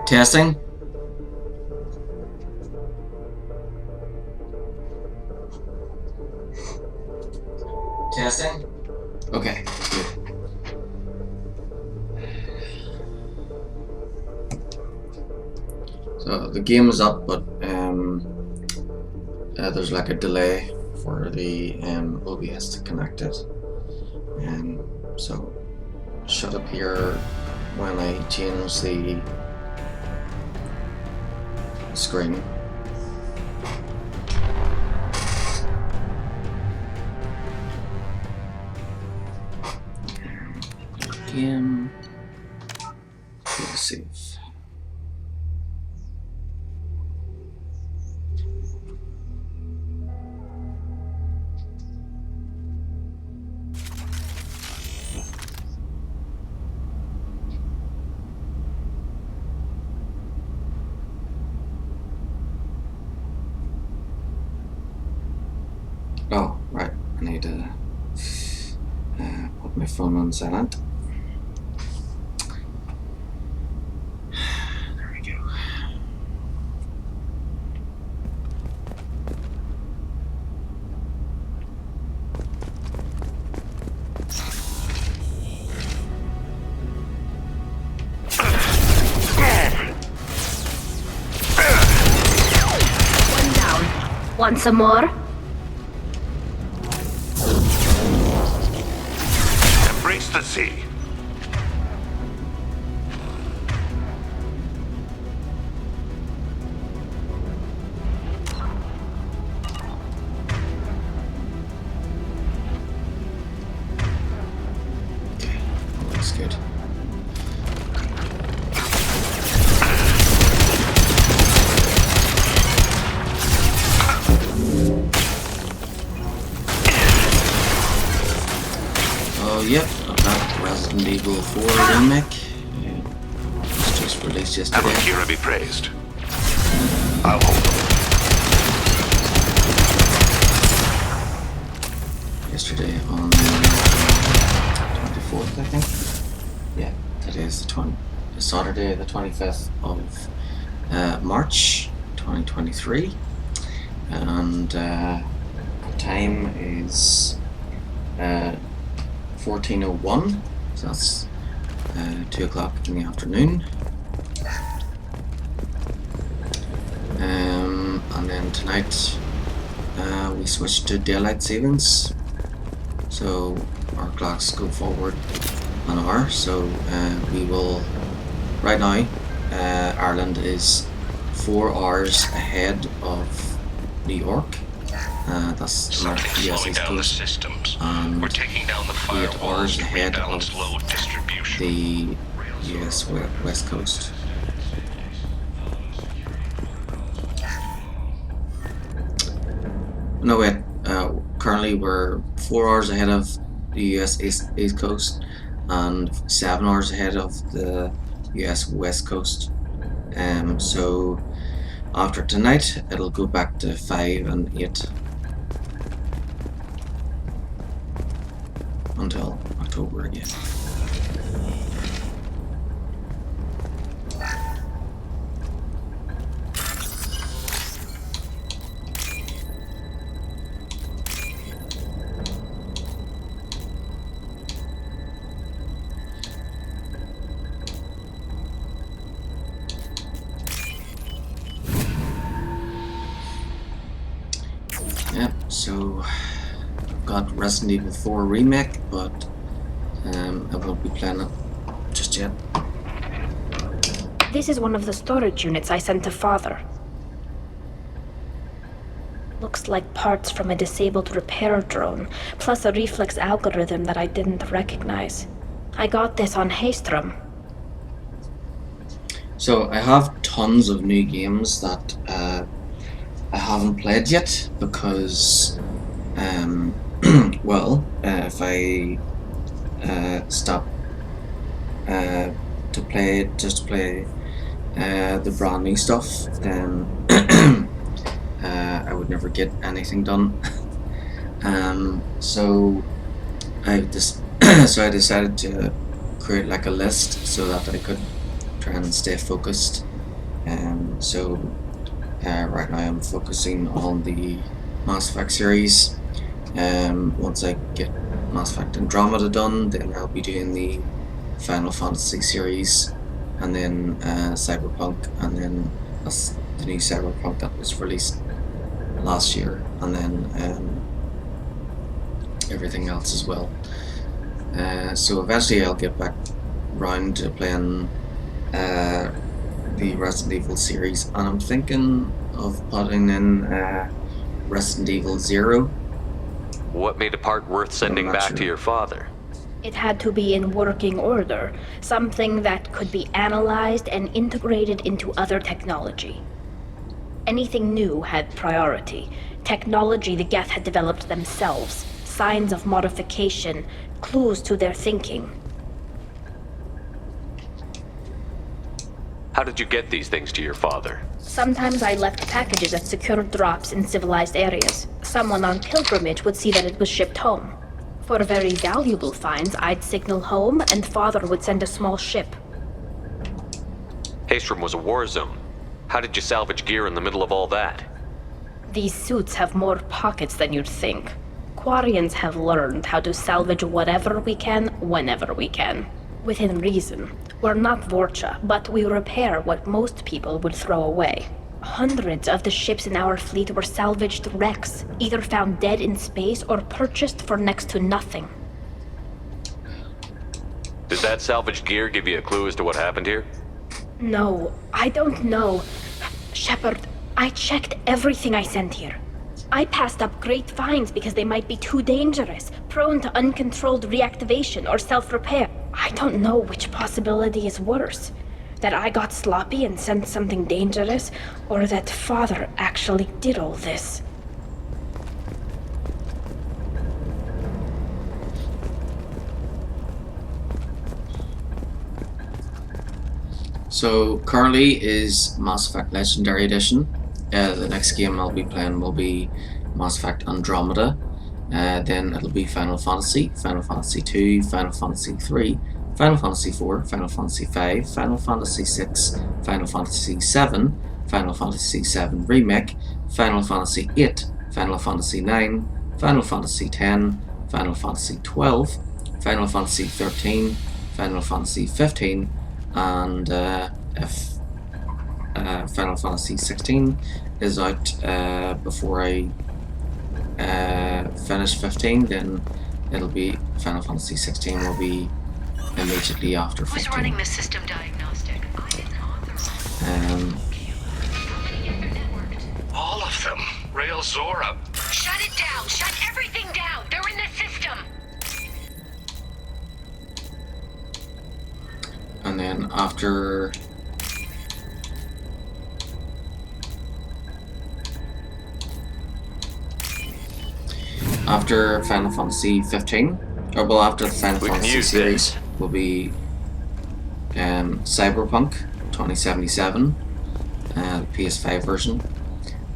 Testing. Testing. Okay, good. So the game is up, but there's like a delay for the OBS to connect it, and so it should appear when I change the screen. Game. Let's save. Oh, right. I need to put my phone on silent. There we go. One down. Want some more? Embrace the sea. Okay, looks good. Oh, yep, I've got Resident Evil 4 remake. It's just released yesterday. Akira be praised. I'll hold them. Yesterday on 24th, I think. Yeah, today is the Saturday, the 25th of March 2023, and the time is 14:01, so that's 2 o'clock in the afternoon. And then tonight we switched to daylight savings, so our clocks go forward an hour. So we will, right now, Ireland is 4 hours ahead of New York. That's the US East Coast, and We're taking down the 8 hours ahead of load distribution. the US West Coast. No, wait, currently we're 4 hours ahead of the US East Coast and 7 hours ahead of the US West Coast. So after tonight it'll go back to 5 and 8 until October again. Yep, so I've got Resident Evil 4 Remake, but I won't be playing it just yet. This is one of the storage units I sent to Father. Looks like parts from a disabled repair drone, plus a reflex algorithm that I didn't recognize. I got this on Haystrom. So I have tons of new games that I haven't played yet because, well, if I stop to play the brand new stuff, then I would never get anything done. So I decided to create like a list so that I could try and stay focused. So right now I'm focusing on the Mass Effect series. Once I get Mass Effect Andromeda done, then I'll be doing the Final Fantasy series, and then Cyberpunk, and then the new Cyberpunk that was released last year, and then everything else as well. So eventually I'll get back round to playing the Resident Evil series, and I'm thinking of putting in Resident Evil 0. What made a part worth sending back to your father? It had to be in working order, something that could be analyzed and integrated into other technology. Anything new had priority. Technology the Geth had developed themselves, signs of modification, clues to their thinking. How did you get these things to your father? Sometimes I left packages at secure drops in civilized areas. Someone on pilgrimage would see that it was shipped home. For very valuable finds, I'd signal home, and Father would send a small ship. Haestrom was a war zone. How did you salvage gear in the middle of all that? These suits have more pockets than you'd think. Quarians have learned how to salvage whatever we can, whenever we can. Within reason. We're not Vorcha, but we repair what most people would throw away. Hundreds of the ships in our fleet were salvaged wrecks, either found dead in space or purchased for next to nothing. Did that salvaged gear give you a clue as to what happened here? No, I don't know. Shepard, I checked everything I sent here. I passed up great finds because they might be too dangerous, prone to uncontrolled reactivation or self-repair. I don't know which possibility is worse. That I got sloppy and sent something dangerous, or that Father actually did all this. So currently is Mass Effect Legendary Edition. The next game I'll be playing will be Mass Effect Andromeda. Then it'll be Final Fantasy, Final Fantasy 2, Final Fantasy 3, Final Fantasy 4, Final Fantasy 5, Final Fantasy 6, Final Fantasy 7, Final Fantasy 7 Remake, Final Fantasy 8, Final Fantasy 9, Final Fantasy 10, Final Fantasy 12, Final Fantasy 13, Final Fantasy 15, and if Final Fantasy 16 is out before I finish 15, then it'll be Final Fantasy 16 will be immediately after 15. Who's running the system diagnostic? I didn't authorize. All of them. Rail Zora. Shut it down! Shut everything down! They're in the system! And then after Final Fantasy 15, or well, after the Final Fantasy series, will be Cyberpunk 2077, the PS5 version.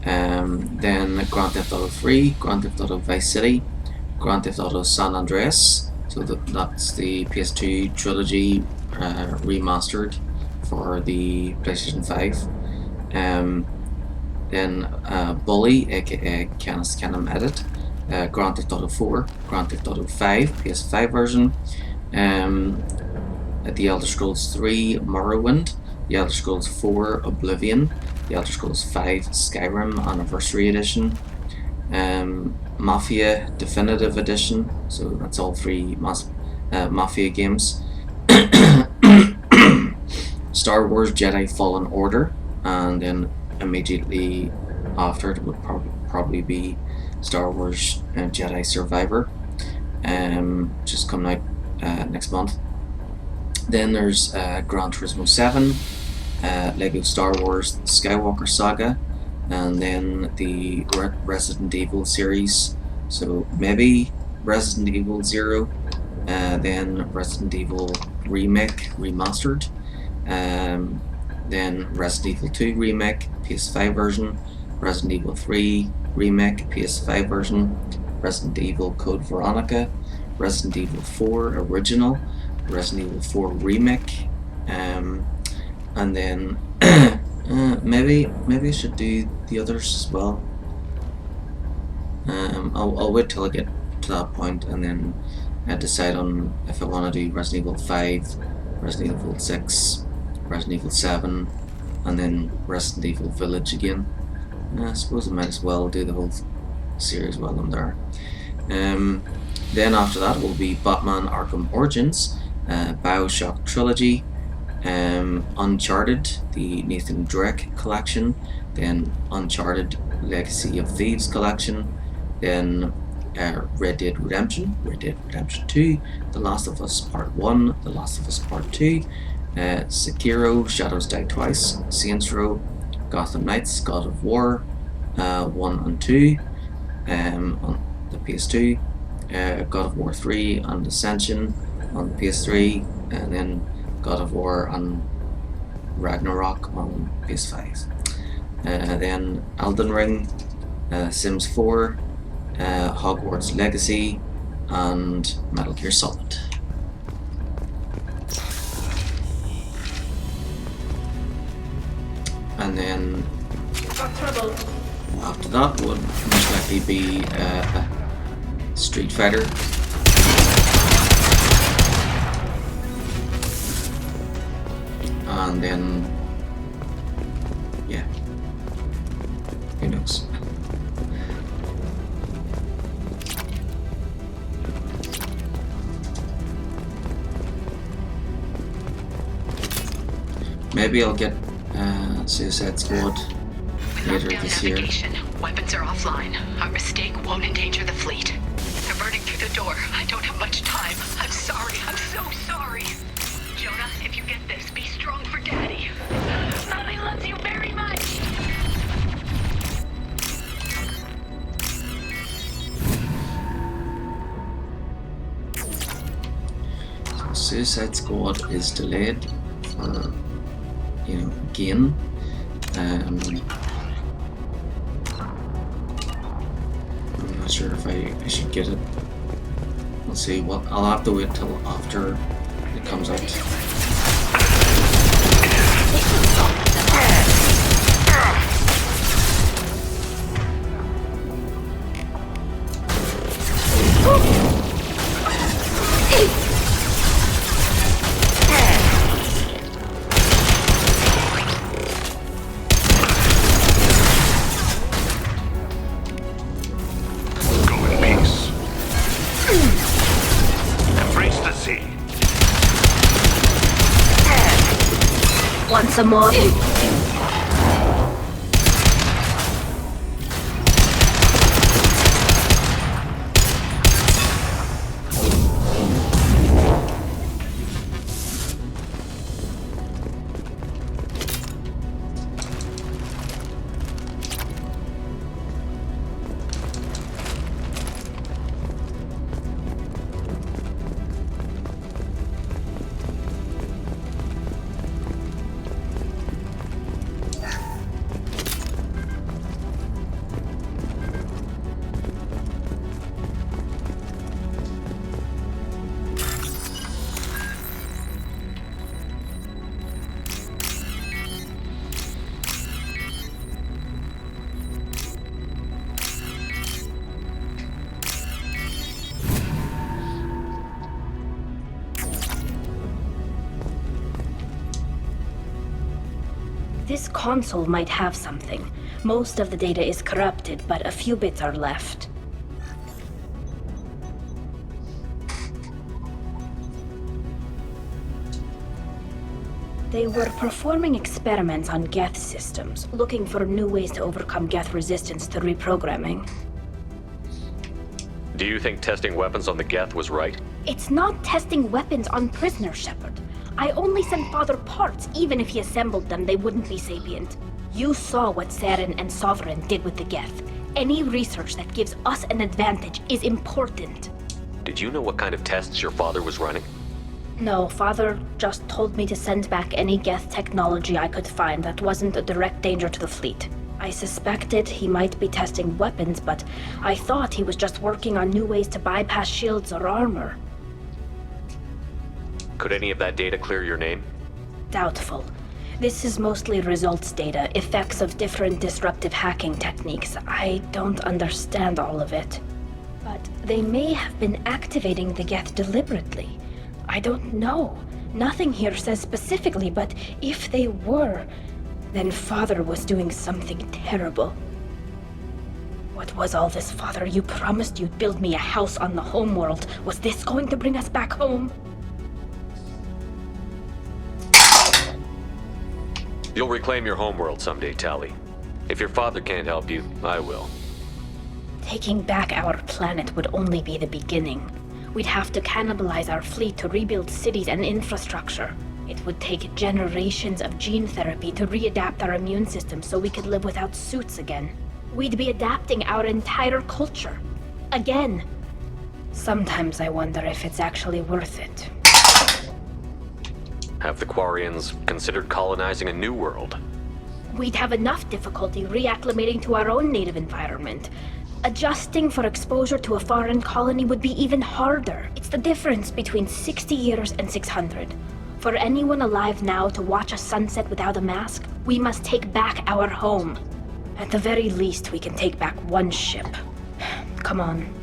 Then Grand Theft Auto 3, Grand Theft Auto Vice City, Grand Theft Auto San Andreas. So that's the PS2 trilogy remastered for the PlayStation 5. Then Bully, aka Canis Canem Edit, Grand Theft Auto 4, Grand Theft Auto 5, PS5 version, The Elder Scrolls 3 Morrowind, The Elder Scrolls 4 Oblivion, The Elder Scrolls 5 Skyrim Anniversary Edition, Mafia Definitive Edition, so that's all three Mafia games, Star Wars Jedi Fallen Order, and then immediately after it would probably be Star Wars Jedi Survivor, just coming out next month. Then there's Gran Turismo 7, Lego Star Wars Skywalker Saga, and then the Resident Evil series. So maybe Resident Evil 0 then Resident Evil Remake Remastered, then Resident Evil 2 Remake PS5 version, Resident Evil 3 Remake PS5 version, Resident Evil Code Veronica, Resident Evil 4 Original, Resident Evil 4 Remake, and then maybe I should do the others as well. I'll wait till I get to that point and then decide on if I want to do Resident Evil 5, Resident Evil 6, Resident Evil 7, and then Resident Evil Village again. I suppose I might as well do the whole series while I'm there. Then after that will be Batman Arkham Origins, Bioshock Trilogy, Uncharted, the Nathan Drake collection, then Uncharted Legacy of Thieves collection, then Red Dead Redemption 2, The Last of Us Part 1, The Last of Us Part 2, Sekiro, Shadows Die Twice, Saints Row, Gotham Knights, God of War 1 and 2 on the PS2, God of War 3 and Ascension on the PS3, and then God of War and Ragnarok on PS5. Then Elden Ring, Sims 4, Hogwarts Legacy, and Metal Gear Solid. And then after that would most likely be Street Fighter. And then, yeah, who knows. Maybe I'll get Suicide Squad later this year. Navigation. Weapons are offline. Our mistake won't endanger the fleet. They're burning through the door. I don't have much time. I'm sorry. I'm so sorry. Jonah, if you get this, be strong for Daddy. Mommy loves you very much. Suicide Squad is delayed for, again. I'm not sure if I should get it. We'll see. Well, I'll have to wait till after it comes out. Want some more? This console might have something. Most of the data is corrupted, but a few bits are left. They were performing experiments on Geth systems, looking for new ways to overcome Geth resistance to reprogramming. Do you think testing weapons on the Geth was right? It's not testing weapons on prisoners, Shepard. I only sent Father parts. Even if he assembled them, they wouldn't be sapient. You saw what Saren and Sovereign did with the Geth. Any research that gives us an advantage is important. Did you know what kind of tests your father was running? No, Father just told me to send back any Geth technology I could find that wasn't a direct danger to the fleet. I suspected he might be testing weapons, but I thought he was just working on new ways to bypass shields or armor. Could any of that data clear your name? Doubtful. This is mostly results data, effects of different disruptive hacking techniques. I don't understand all of it. But they may have been activating the Geth deliberately. I don't know. Nothing here says specifically, but if they were, then Father was doing something terrible. What was all this, Father? You promised you'd build me a house on the homeworld. Was this going to bring us back home? You'll reclaim your homeworld someday, Tali. If your father can't help you, I will. Taking back our planet would only be the beginning. We'd have to cannibalize our fleet to rebuild cities and infrastructure. It would take generations of gene therapy to readapt our immune system so we could live without suits again. We'd be adapting our entire culture. Again. Sometimes I wonder if it's actually worth it. Have the Quarians considered colonizing a new world? We'd have enough difficulty reacclimating to our own native environment. Adjusting for exposure to a foreign colony would be even harder. It's the difference between 60 years and 600. For anyone alive now to watch a sunset without a mask, we must take back our home. At the very least, we can take back one ship. Come on.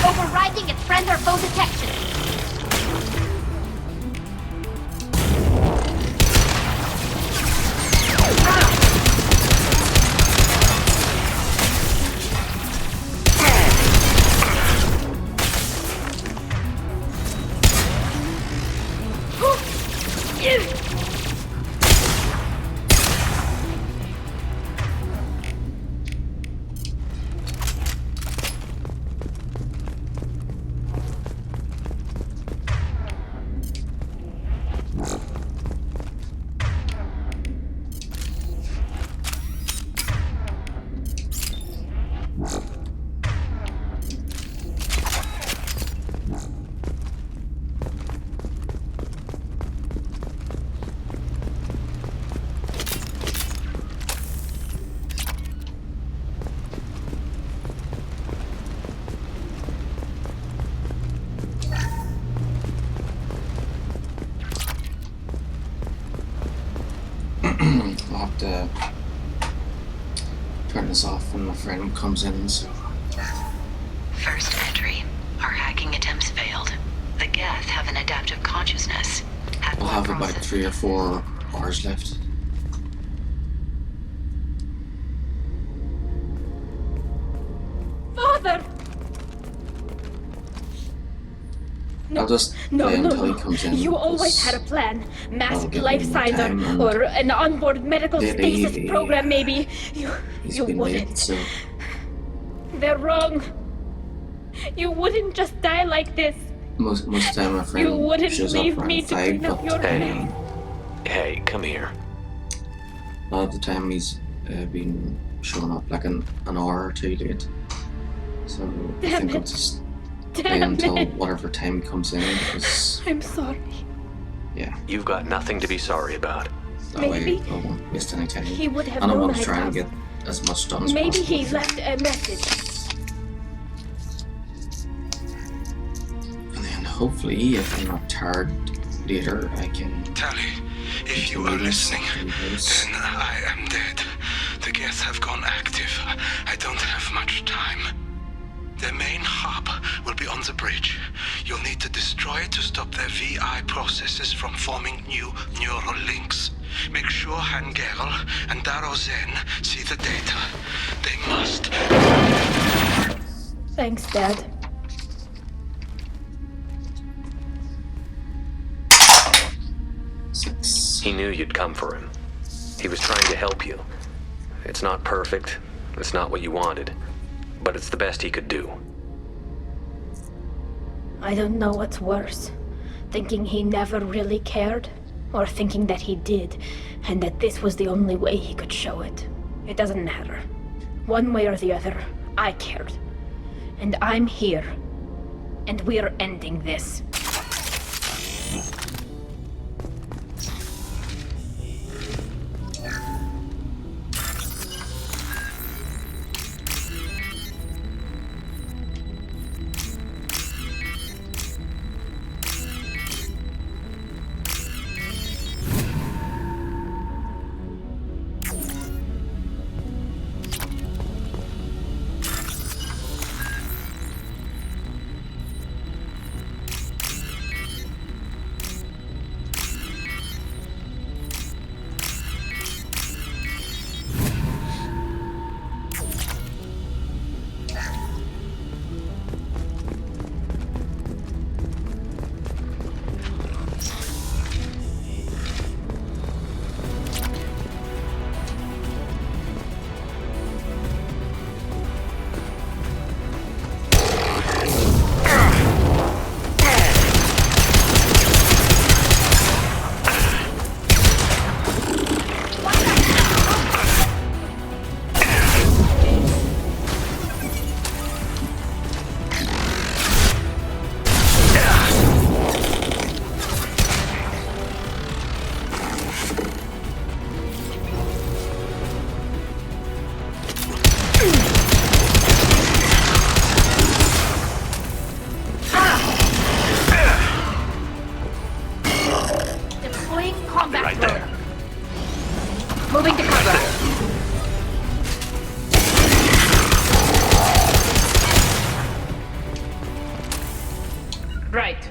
Overriding its friend or foe detection. I'll have to turn this off when my friend comes in, so... First entry. Our hacking attempts failed. The Geth have an adaptive consciousness. We'll have about 3 or 4 hours left. Father! I'll just play until he comes in. You always because had a plan. Masked give life him more signs time or an onboard medical lately, stasis program, maybe. He's You been wouldn't. late, so... They're wrong. You wouldn't just die like this. Most of the time my friend You wouldn't shows up leave around me to 5, clean up your but mess. Hey, come here. a lot of the time he's been showing up like an hour or 2 late. So I Damn think I'll it. just play Damn until it. whatever time he comes in, because, I'm sorry. yeah, You've got nothing to be sorry about. that Maybe way I won't waste any time. He would have And I known want to I'd try and come. get as much done as Maybe possible. he left a message. And then hopefully, if I'm not tired later, I can... Tali, if you are listening, then I am dead. The Geth have gone active. I don't have much time. Their main hub will be on the bridge. You'll need to destroy it to stop their VI processes from forming new neural links. Make sure Hangerl and Daro Zen see the data. They must. Thanks, Dad. He knew you'd come for him. He was trying to help you. It's not perfect. It's not what you wanted. But it's the best he could do. I don't know what's worse. Thinking he never really cared, or thinking that he did, and that this was the only way he could show it. It doesn't matter. One way or the other, I cared. And I'm here. And we're ending this. Moving to cover. Right.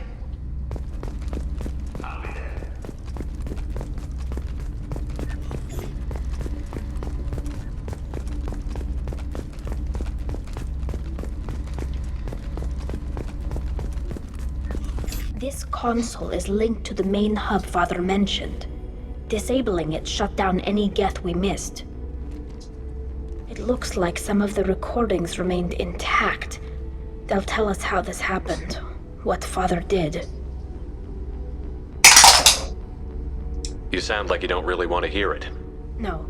This console is linked to the main hub Father mentioned. Disabling it shut down any Geth we missed. It looks like some of the recordings remained intact. They'll tell us how this happened, what Father did. You sound like you don't really want to hear it. No.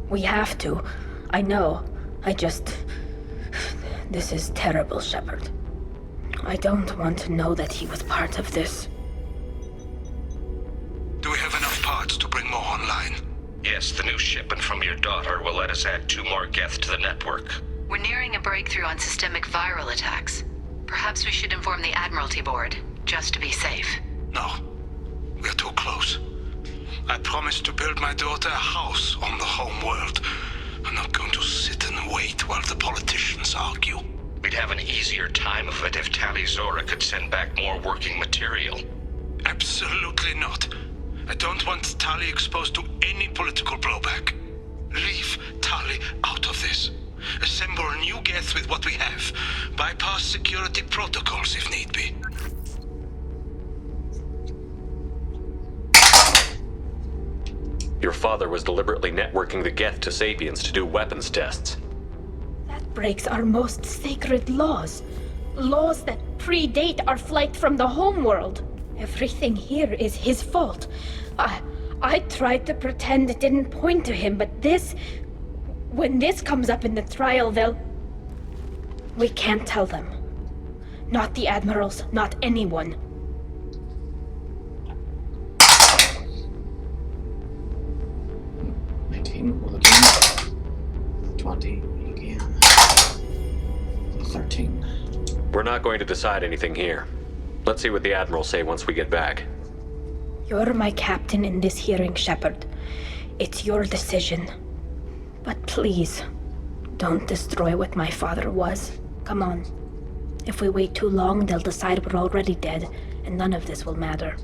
We have to. I know. This is terrible, Shepard. I don't want to know that he was part of this. Do we have enough parts to bring more online? Yes, the new shipment from your daughter will let us add 2 more Geth to the network. We're nearing a breakthrough on systemic viral attacks. Perhaps we should inform the Admiralty Board, just to be safe. No. We're too close. I promised to build my daughter a house on the home world. I'm not going to sit and wait while the politicians argue. We'd have an easier time of it if Tali Zora could send back more working material. Absolutely not. I don't want Tali exposed to any political blowback. Leave Tali out of this. Assemble new Geth with what we have. Bypass security protocols if need be. Your father was deliberately networking the Geth to Sapiens to do weapons tests. That breaks our most sacred laws. Laws that predate our flight from the homeworld. Everything here is his fault. I tried to pretend it didn't point to him, but this... When this comes up in the trial, they'll... We can't tell them. Not the admirals, not anyone. Will again. 20 again. 13. We're not going to decide anything here. Let's see what the Admirals say once we get back. You're my captain in this hearing, Shepard. It's your decision. But please, don't destroy what my father was. Come on. If we wait too long, they'll decide we're already dead, and none of this will matter.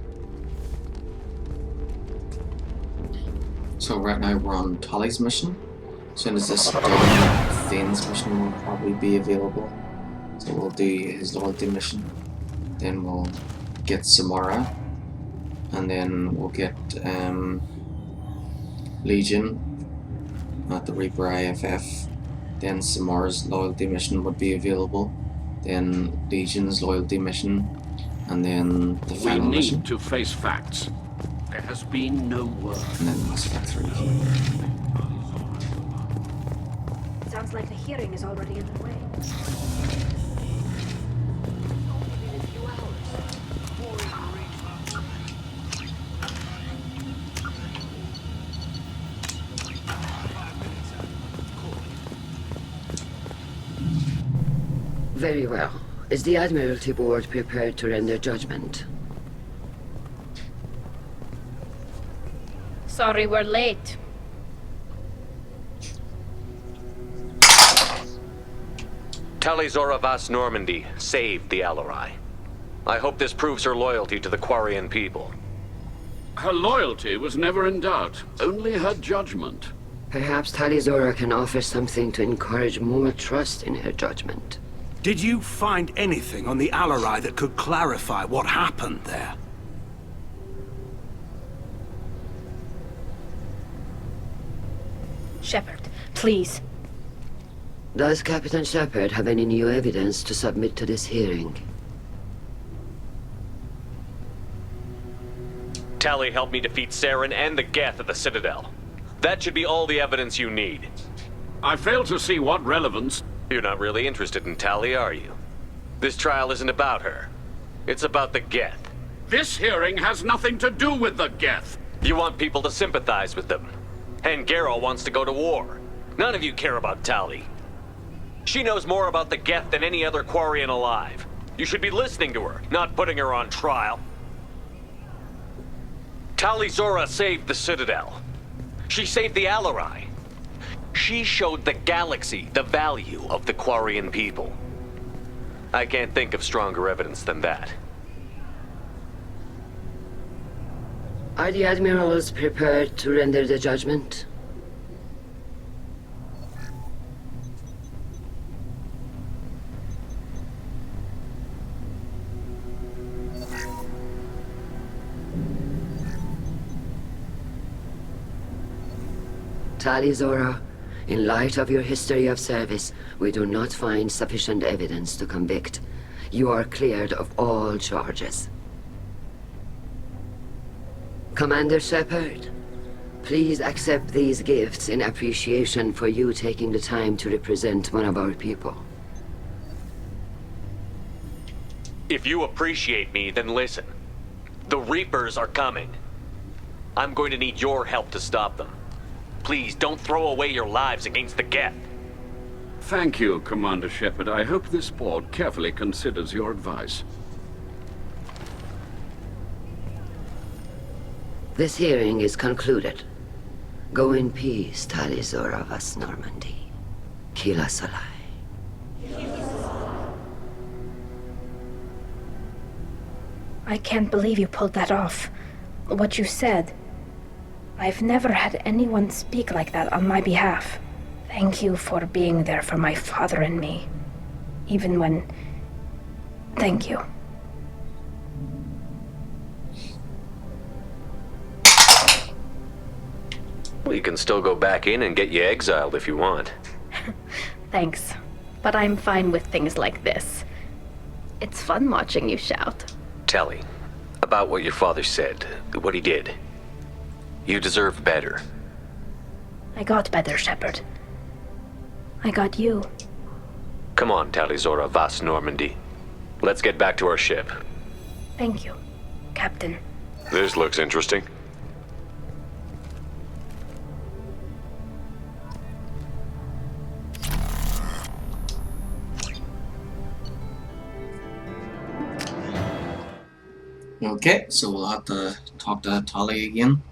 So right now we're on Tali's mission. As soon as this is done, Thane's mission will probably be available. So we'll do his loyalty mission. Then we'll get Samara. And then we'll get Legion at the Reaper IFF. Then Samara's loyalty mission would be available. Then Legion's loyalty mission. And then the We final need mission. to face facts. There has been no word. And then Mass Effect 3. Sounds like the hearing is already underway. Very well. Is the Admiralty Board prepared to render judgment? Sorry we're late. Talizora Vas Normandy saved the Alarai. I hope this proves her loyalty to the Quarian people. Her loyalty was never in doubt, only her judgment. Perhaps Talizora can offer something to encourage more trust in her judgment. Did you find anything on the Alarai that could clarify what happened there? Shepard, please. Does Captain Shepard have any new evidence to submit to this hearing? Tali helped me defeat Saren and the Geth at the Citadel. That should be all the evidence you need. I fail to see what relevance. You're not really interested in Tali, are you? This trial isn't about her. It's about the Geth. This hearing has nothing to do with the Geth. You want people to sympathize with them. And Geralt wants to go to war. None of you care about Tali. She knows more about the Geth than any other Quarian alive. You should be listening to her, not putting her on trial. Talizora saved the Citadel. She saved the Alarai. She showed the galaxy the value of the Quarian people. I can't think of stronger evidence than that. Are the admirals prepared to render the judgment? Talizora, in light of your history of service, we do not find sufficient evidence to convict. You are cleared of all charges. Commander Shepard, please accept these gifts in appreciation for you taking the time to represent one of our people. If you appreciate me, then listen. The Reapers are coming. I'm going to need your help to stop them. Please, don't throw away your lives against the Geth. Thank you, Commander Shepard. I hope this board carefully considers your advice. This hearing is concluded. Go in peace, Talizora Vas Normandy. Kila Salai. I can't believe you pulled that off. What you said. I've never had anyone speak like that on my behalf. Thank you for being there for my father and me. Even when... Thank you. Well, you can still go back in and get you exiled if you want. Thanks. But I'm fine with things like this. It's fun watching you shout. Tali, about what your father said, what he did. You deserve better. I got better, Shepard. I got you. Come on, Talizora Vas Normandy. Let's get back to our ship. Thank you, Captain. This looks interesting. Okay, so we'll have to talk to Tali again.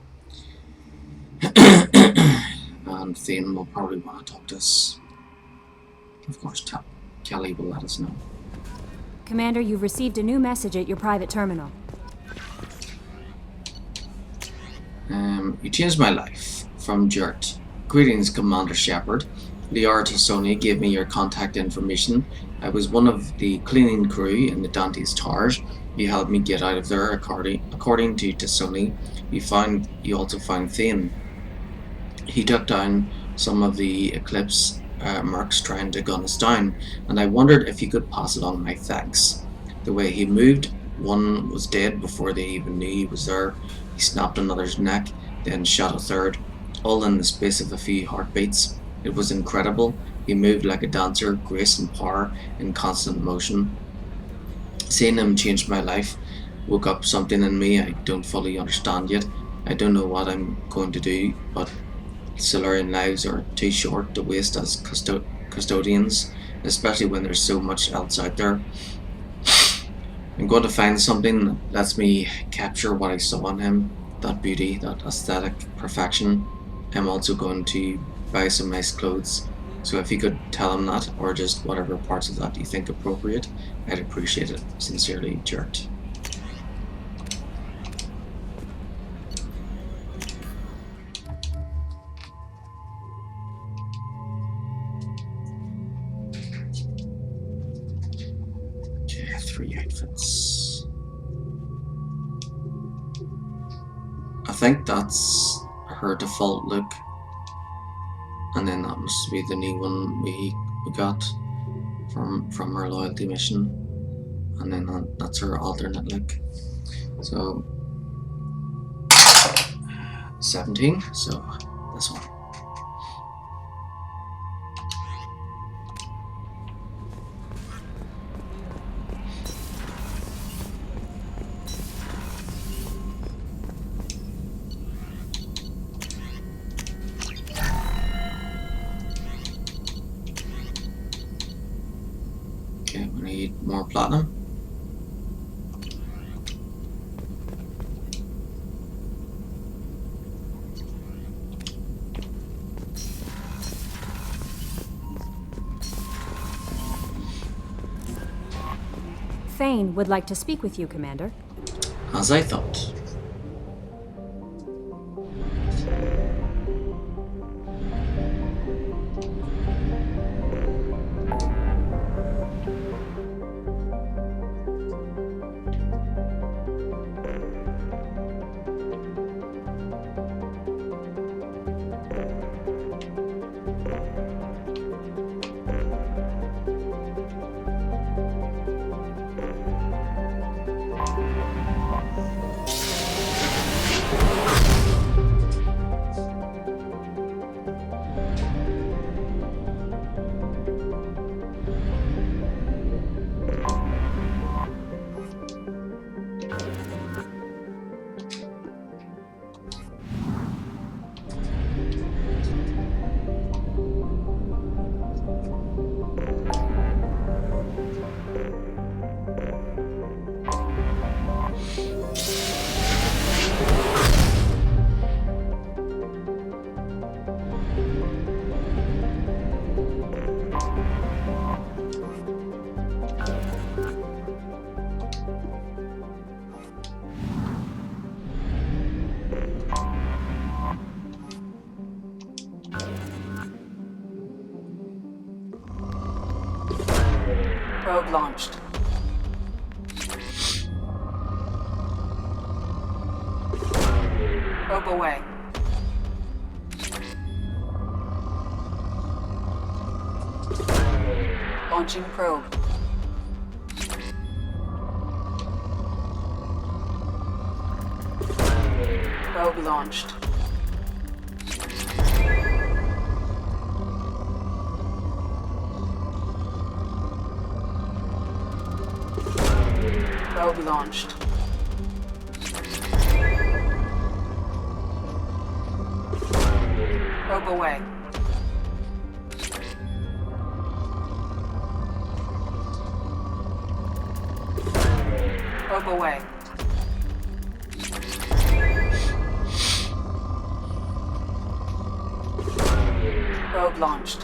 And and Thane will probably want to talk to us. Of course, Kelly will let us know. Commander, you've received a new message at your private terminal. You changed my life. From Jert. Greetings, Commander Shepard. Liara Tassoni gave me your contact information. I was one of the cleaning crew in the Dante's Towers. You helped me get out of there. According to Tassoni, you also found Thane. He took down some of the Eclipse mercs trying to gun us down, and I wondered if you could pass along my thanks. The way he moved, one was dead before they even knew he was there. He snapped another's neck, then shot a third, all in the space of a few heartbeats. It was incredible. He moved like a dancer, grace and power in constant motion. Seeing him changed my life, woke up something in me I don't fully understand yet. I don't know what I'm going to do, but Silurian lives are too short to waste as custodians, especially when there's so much else out there. I'm going to find something that lets me capture what I saw in him, that beauty, that aesthetic perfection. I'm also going to buy some nice clothes, so if you could tell him that, or just whatever parts of that you think appropriate, I'd appreciate it. Sincerely, Jert. Okay, 3 outfits. I think that's her default look, and then that must be the new one we got from her loyalty mission, and then that's her alternate look. So 17, so this one. Okay, we need more platinum. Thane would like to speak with you, Commander. As I thought. Probe launched. Probe away. Launching probe. Probe launched. Probe launched. Probe away. Probe away. Probe launched.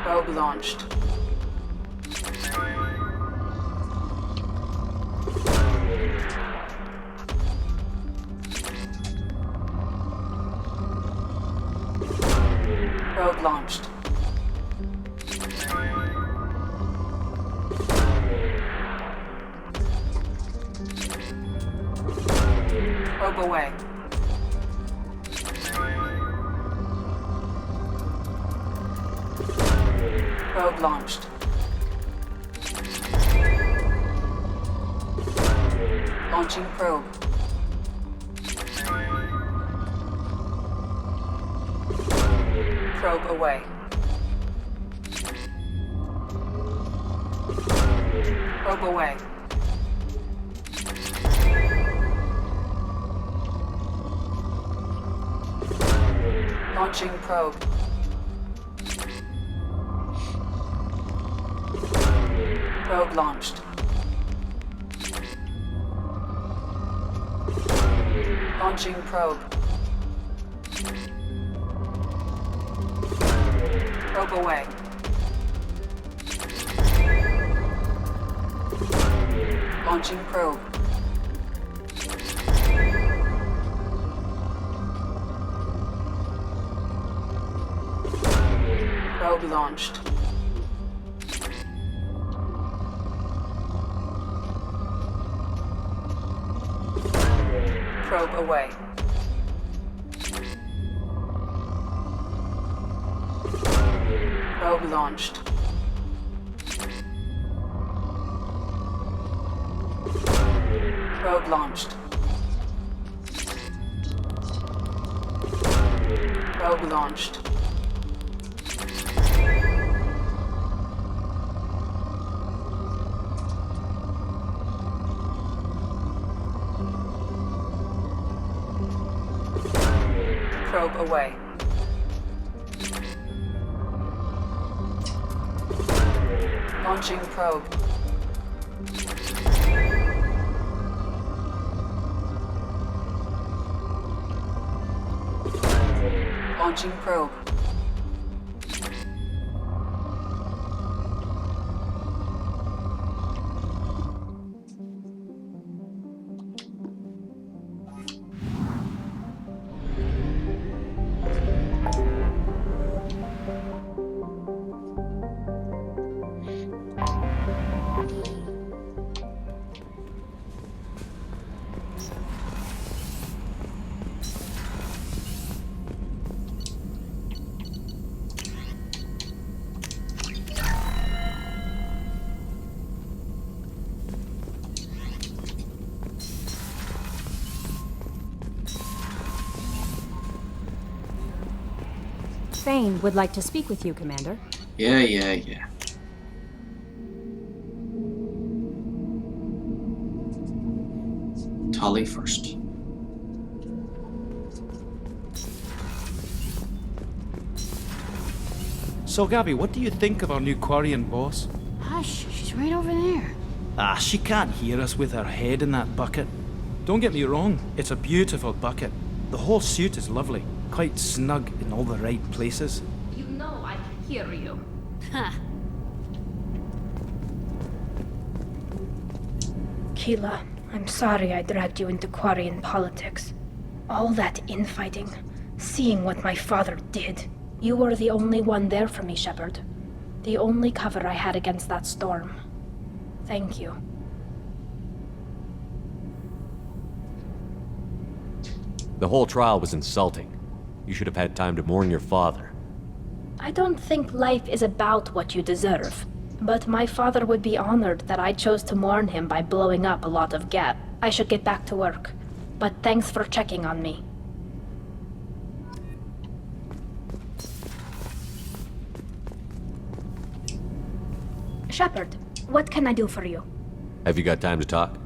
Probe launched. Probe launched. Probe away. Probe launched. Launching probe. Probe away. Probe away. Launching probe. Probe launched. Launching probe. Probe away. Launching probe. Probe launched. Probe away. Probe launched. Probe launched. Probe launched. Probe away. Launching probe. Launching probe. Thane would like to speak with you, Commander. Yeah. Tali first. So, Gabby, what do you think of our new Quarian boss? Hush, she's right over there. Ah, she can't hear us with her head in that bucket. Don't get me wrong, it's a beautiful bucket. The whole suit is lovely, quite snug in all the right places. You know I can hear you. Ha! Keela, I'm sorry I dragged you into Quarian politics. All that infighting, seeing what my father did. You were the only one there for me, Shepard. The only cover I had against that storm. Thank you. The whole trial was insulting. You should have had time to mourn your father. I don't think life is about what you deserve. But my father would be honored that I chose to mourn him by blowing up a lot of gas. I should get back to work. But thanks for checking on me. Shepard, what can I do for you? Have you got time to talk?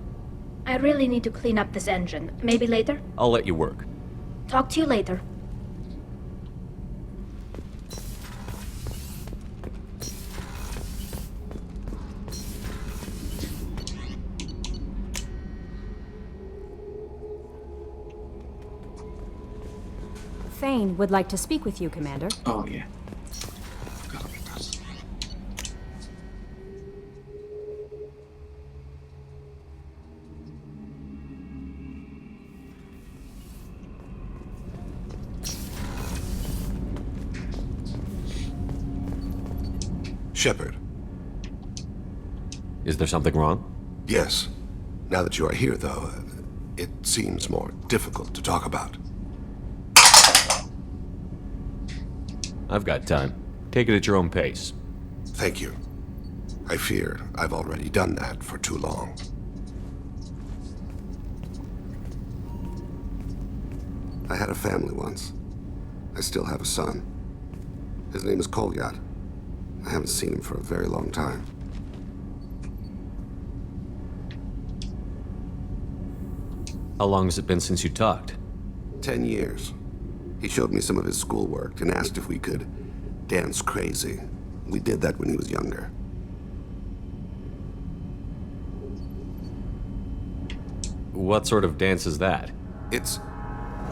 I really need to clean up this engine. Maybe later? I'll let you work. Talk to you later. Thane would like to speak with you, Commander. Oh, yeah. Forgot about that. Shepard. Is there something wrong? Yes. Now that you are here, though, it seems more difficult to talk about. I've got time. Take it at your own pace. Thank you. I fear I've already done that for too long. I had a family once. I still have a son. His name is Kolyat. I haven't seen him for a very long time. How long has it been since you talked? 10 years. He showed me some of his schoolwork and asked if we could dance crazy. We did that when he was younger. What sort of dance is that? It's...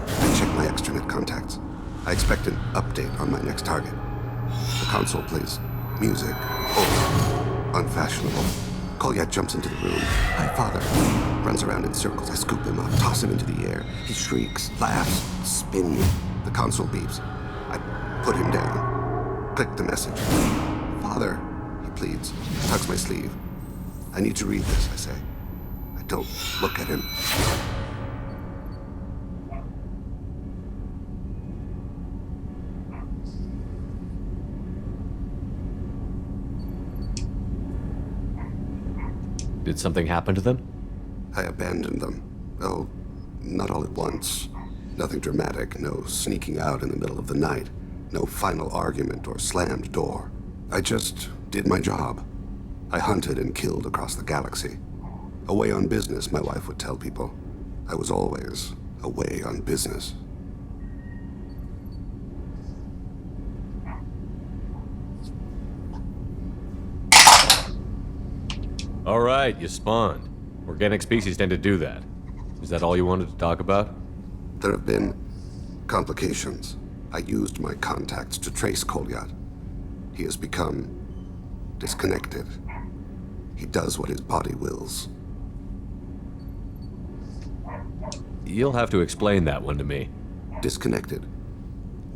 I checked my extranet contacts. I expect an update on my next target. The console plays music. Old. Unfashionable. Kolyat jumps into the room. Hi, father. Runs around in circles. I scoop him up, toss him into the air. He shrieks, laughs, spin me. The console beeps. I put him down. Click the message. Father, he pleads. Tugs my sleeve. I need to read this, I say. I don't look at him. Did something happen to them? I abandoned them. Oh, not all at once. Nothing dramatic, no sneaking out in the middle of the night, no final argument or slammed door. I just did my job. I hunted and killed across the galaxy. Away on business, my wife would tell people. I was always away on business. All right, you spawned. Organic species tend to do that. Is that all you wanted to talk about? There have been complications. I used my contacts to trace Kolyat. He has become disconnected. He does what his body wills. You'll have to explain that one to me. Disconnected.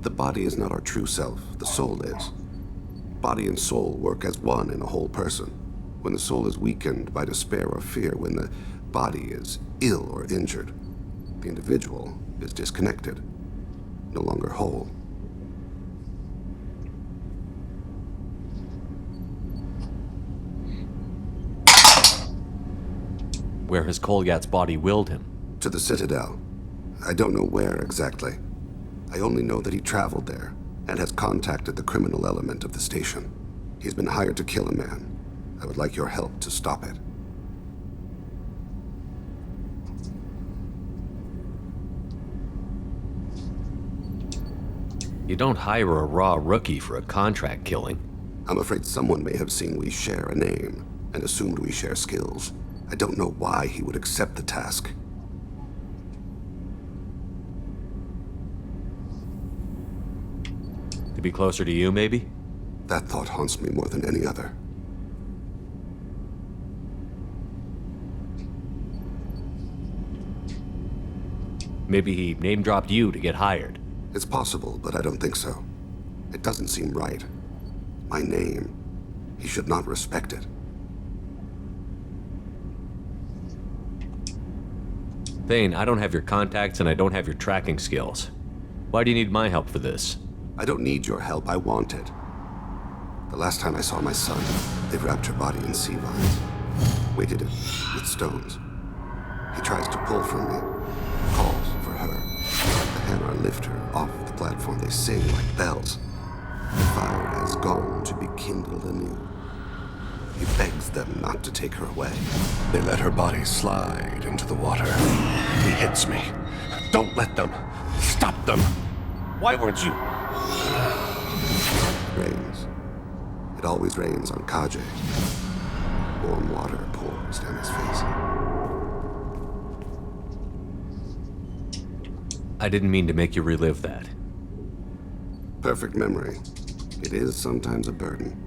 The body is not our true self. The soul is. Body and soul work as one in a whole person. When the soul is weakened by despair or fear, when the body is ill or injured, the individual is disconnected, no longer whole. Where has Kolyat's body willed him? To the Citadel. I don't know where exactly. I only know that he traveled there and has contacted the criminal element of the station. He's been hired to kill a man. I would like your help to stop it. You don't hire a raw rookie for a contract killing. I'm afraid someone may have seen we share a name and assumed we share skills. I don't know why he would accept the task. To be closer to you, maybe? That thought haunts me more than any other. Maybe he name-dropped you to get hired. It's possible, but I don't think so. It doesn't seem right. My name. He should not respect it. Thane, I don't have your contacts and I don't have your tracking skills. Why do you need my help for this? I don't need your help. I want it. The last time I saw my son, they wrapped her body in sea vines, weighted it with stones. He tries to pull from me, calls for her. The hammer lift her off the platform. They sing like bells. The fire has gone to be kindled anew. He begs them not to take her away. They let her body slide into the water. He hits me. Don't let them. Stop them. Why weren't you? Rains. It always rains on Kaje. Warm water pours down his face. I didn't mean to make you relive that. Perfect memory. It is sometimes a burden.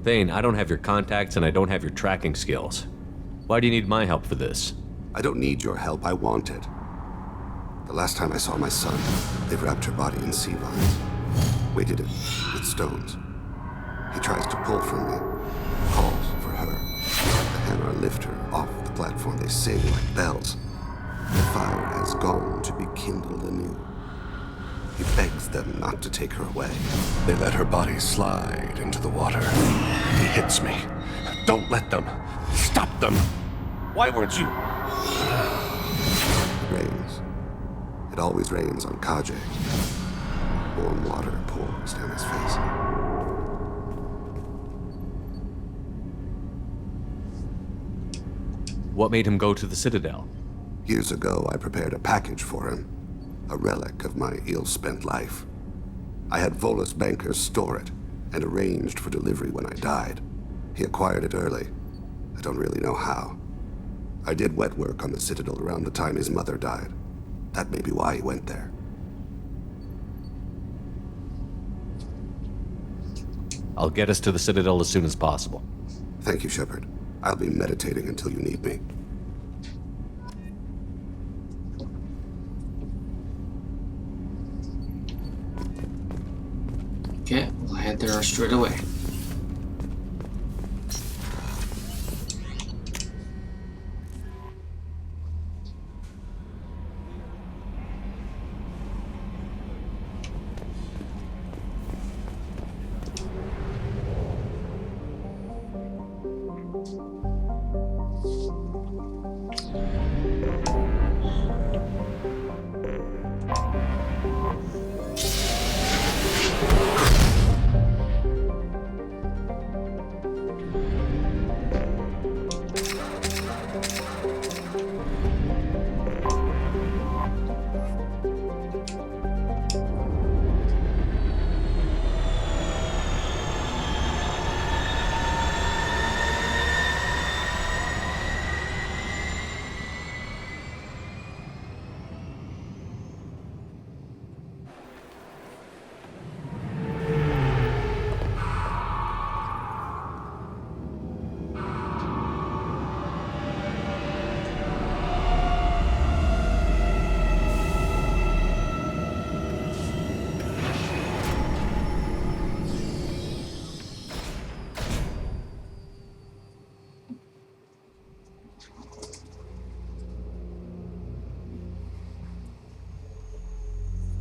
Thane, I don't have your contacts and I don't have your tracking skills. Why do you need my help for this? I don't need your help, I want it. The last time I saw my son, they wrapped her body in sea vines. Weighted it with stones. He tries to pull from me, calls for her. The hammer lift her off the platform, they sing like bells. The fire has gone to be kindled anew. He begs them not to take her away. They let her body slide into the water. He hits me. Don't let them. Stop them. Why weren't you? It rains. It always rains on Kajay. Warm water pours down his face. What made him go to the Citadel? Years ago, I prepared a package for him. A relic of my ill-spent life. I had Volus bankers store it, and arranged for delivery when I died. He acquired it early. I don't really know how. I did wet work on the Citadel around the time his mother died. That may be why he went there. I'll get us to the Citadel as soon as possible. Thank you, Shepard. I'll be meditating until you need me. Okay, we'll head there straight away.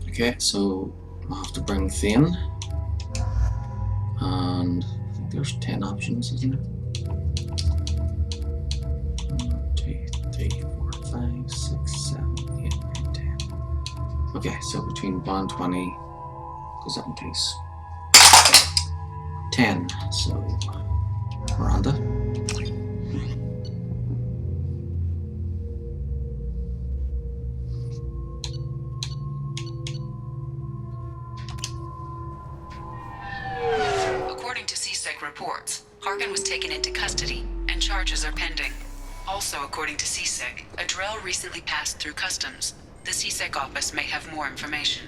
Okay, so I'll have to bring Thane. And I think there's 10 options, isn't there? 1, 2, 3, 4, 5, 6, 7, 8, 9, 10. Okay, so between bond 20 goes up in case 10. So Miranda. Reports. Hargan was taken into custody, and charges are pending. Also, according to CSEC, a Drell recently passed through customs. The CSEC office may have more information.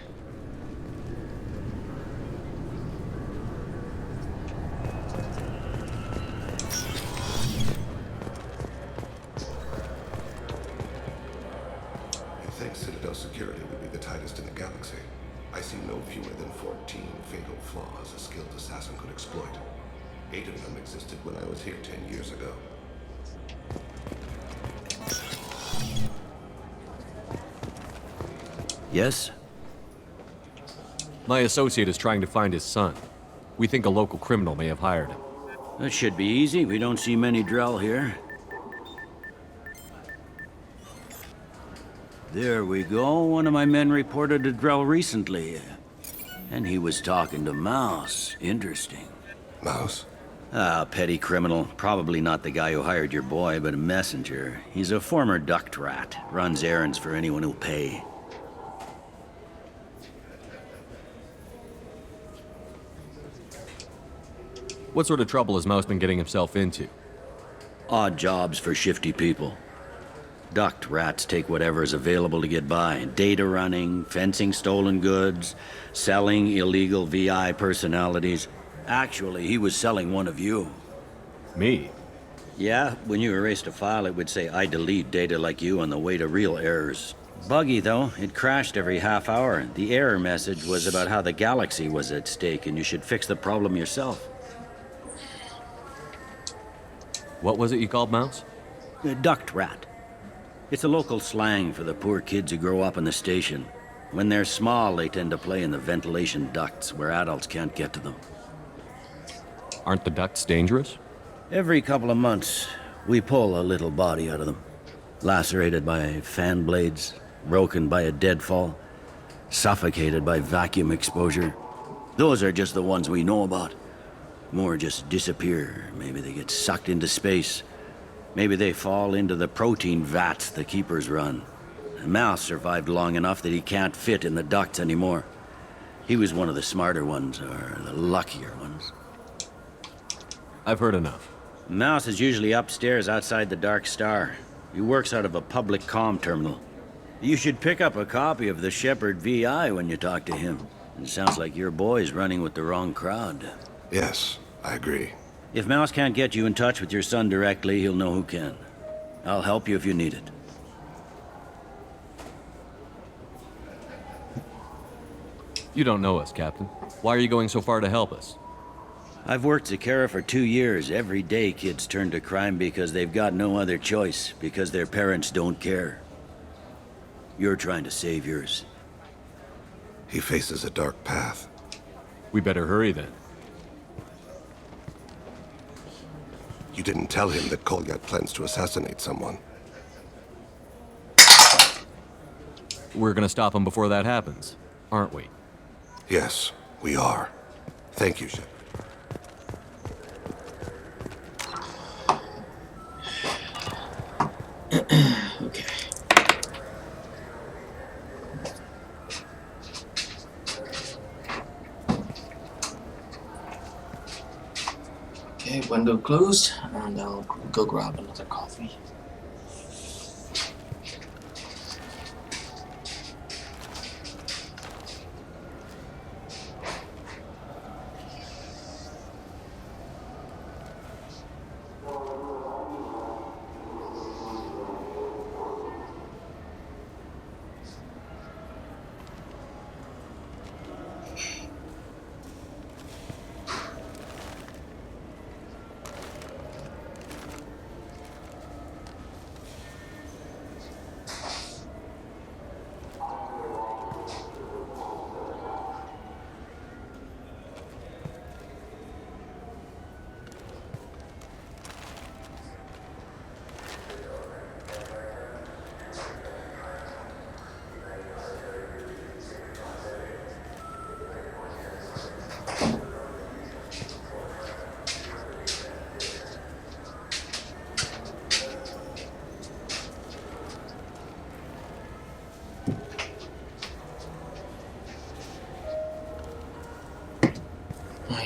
You'd think Citadel security would be the tightest in the galaxy. I see no fewer than 14 fatal flaws a skilled assassin could exploit. 8 of them existed when I was here 10 years ago. Yes? My associate is trying to find his son. We think a local criminal may have hired him. That should be easy. We don't see many Drell here. There we go. One of my men reported a Drell recently. And he was talking to Mouse. Interesting. Mouse? Ah, petty criminal. Probably not the guy who hired your boy, but a messenger. He's a former duct rat. Runs errands for anyone who'll pay. What sort of trouble has Mouse been getting himself into? Odd jobs for shifty people. Duct rats take whatever is available to get by. Data running, fencing stolen goods, selling illegal VI personalities. Actually, he was selling one of you. Me? Yeah, when you erased a file, it would say, I delete data like you on the way to real errors. Buggy, though. It crashed every half hour. The error message was about how the galaxy was at stake, and you should fix the problem yourself. What was it you called Mouse? A duct rat. It's a local slang for the poor kids who grow up in the station. When they're small, they tend to play in the ventilation ducts where adults can't get to them. Aren't the ducts dangerous? Every couple of months, we pull a little body out of them. Lacerated by fan blades, broken by a deadfall, suffocated by vacuum exposure. Those are just the ones we know about. More just disappear. Maybe they get sucked into space. Maybe they fall into the protein vats the keepers run. Mouse survived long enough that he can't fit in the ducts anymore. He was one of the smarter ones, or the luckier ones. I've heard enough. Mouse is usually upstairs outside the Dark Star. He works out of a public comm terminal. You should pick up a copy of the Shepard VI when you talk to him. It sounds like your boy's running with the wrong crowd. Yes, I agree. If Mouse can't get you in touch with your son directly, he'll know who can. I'll help you if you need it. You don't know us, Captain. Why are you going so far to help us? I've worked Zakera for 2 years. Every day kids turn to crime because they've got no other choice, because their parents don't care. You're trying to save yours. He faces a dark path. We better hurry then. You didn't tell him that Kolyat plans to assassinate someone. We're gonna stop him before that happens, aren't we? Yes, we are. Thank you, Shepard. Okay. Okay, window closed, and I'll go grab another coffee.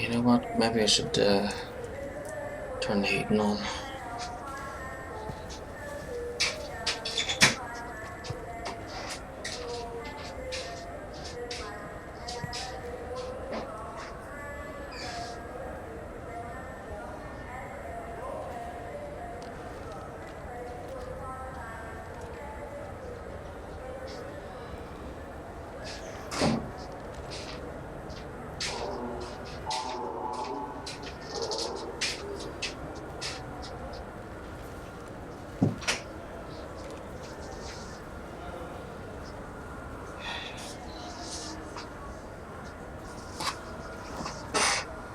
You know what? Maybe I should turn the heating on.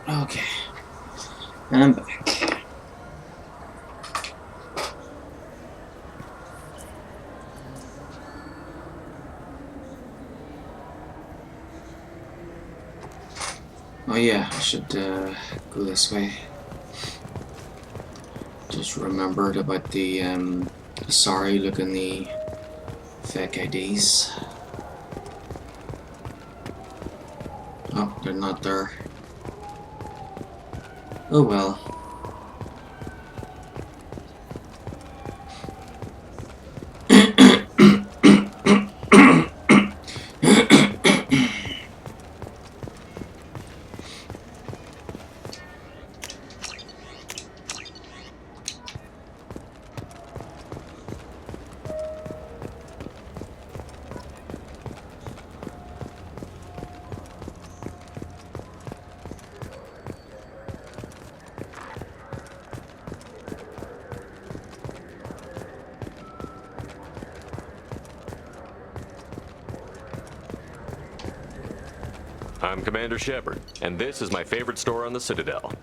Okay, and I'm back. Oh yeah, I should go this way. Just remembered about the sorry look in the fake IDs. Oh, they're not there. Oh well. I'm Commander Shepard, and this is my favorite store on the Citadel.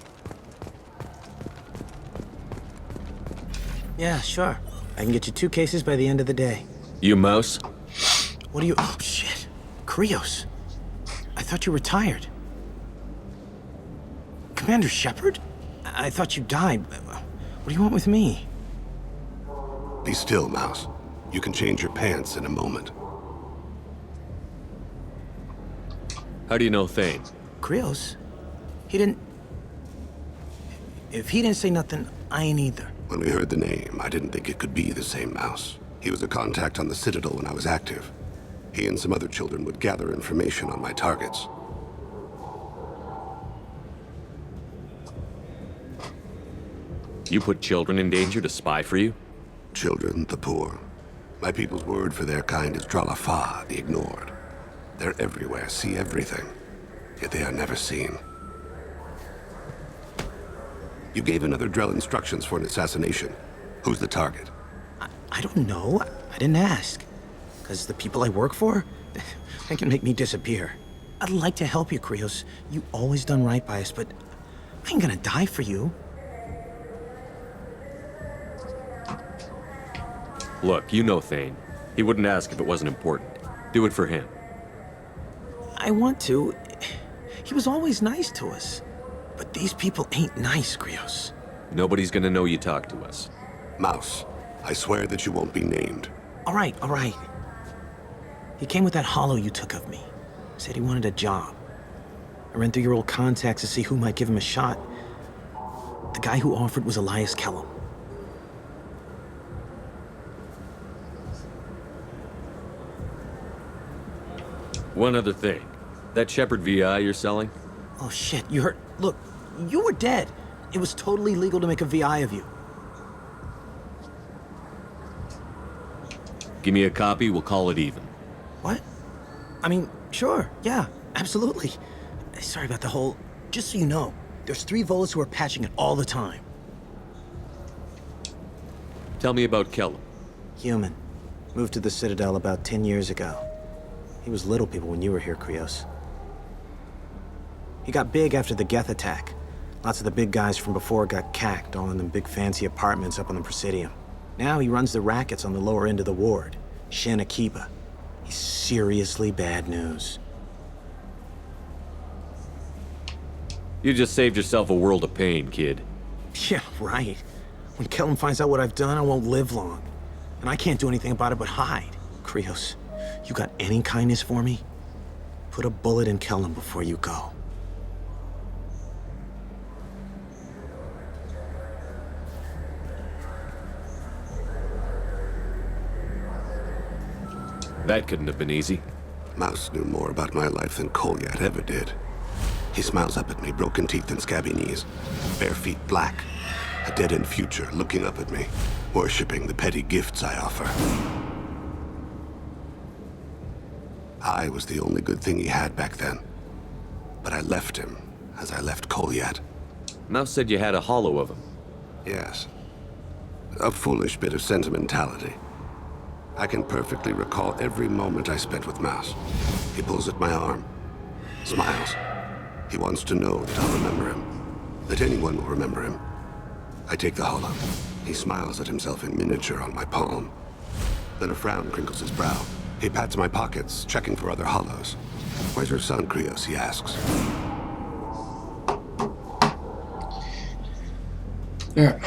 Yeah, sure. I can get you 2 cases by the end of the day. You mouse? What do you... Oh, shit. Krios. I thought you retired. Commander Shepard? I thought you died. What do you want with me? Be still, Mouse. You can change your pants in a moment. How do you know Thane? Krios? He didn't... If he didn't say nothing, I ain't either. When we heard the name, I didn't think it could be the same Mouse. He was a contact on the Citadel when I was active. He and some other children would gather information on my targets. You put children in danger to spy for you? Children, the poor. My people's word for their kind is Dralafa, the ignored. They're everywhere, see everything, yet they are never seen. You gave another Drell instructions for an assassination. Who's the target? I don't know. I didn't ask. Because the people I work for, they can make me disappear. I'd like to help you, Krios. You always done right by us, but I ain't gonna die for you. Look, you know Thane. He wouldn't ask if it wasn't important. Do it for him. I want to. He was always nice to us. But these people ain't nice, Krios. Nobody's gonna know you talked to us. Mouse, I swear that you won't be named. All right. He came with that hollow you took of me. Said he wanted a job. I ran through your old contacts to see who might give him a shot. The guy who offered was Elias Kellum. One other thing. That Shepard VI you're selling? Oh shit, you heard... Look, you were dead. It was totally legal to make a VI of you. Give me a copy, we'll call it even. What? I mean, sure, yeah, absolutely. Sorry about the whole... Just so you know, there's 3 Volus who are patching it all the time. Tell me about Kellum. Human. Moved to the Citadel about 10 years ago. He was little people when you were here, Krios. He got big after the Geth attack. Lots of the big guys from before got cacked, all in them big fancy apartments up on the Presidium. Now he runs the rackets on the lower end of the ward, Shin Akiba. He's seriously bad news. You just saved yourself a world of pain, kid. Yeah, right. When Kellum finds out what I've done, I won't live long. And I can't do anything about it but hide. Krios, you got any kindness for me? Put a bullet in Kellum before you go. That couldn't have been easy. Mouse knew more about my life than Kolyat ever did. He smiles up at me, broken teeth and scabby knees. Bare feet black. A dead-end future looking up at me, worshipping the petty gifts I offer. I was the only good thing he had back then. But I left him, as I left Kolyat. Mouse said you had a hollow of him. Yes. A foolish bit of sentimentality. I can perfectly recall every moment I spent with Mouse. He pulls at my arm, smiles. He wants to know that I'll remember him, that anyone will remember him. I take the hollow. He smiles at himself in miniature on my palm. Then a frown crinkles his brow. He pats my pockets, checking for other hollows. Where's your son, Krios? He asks. Yeah.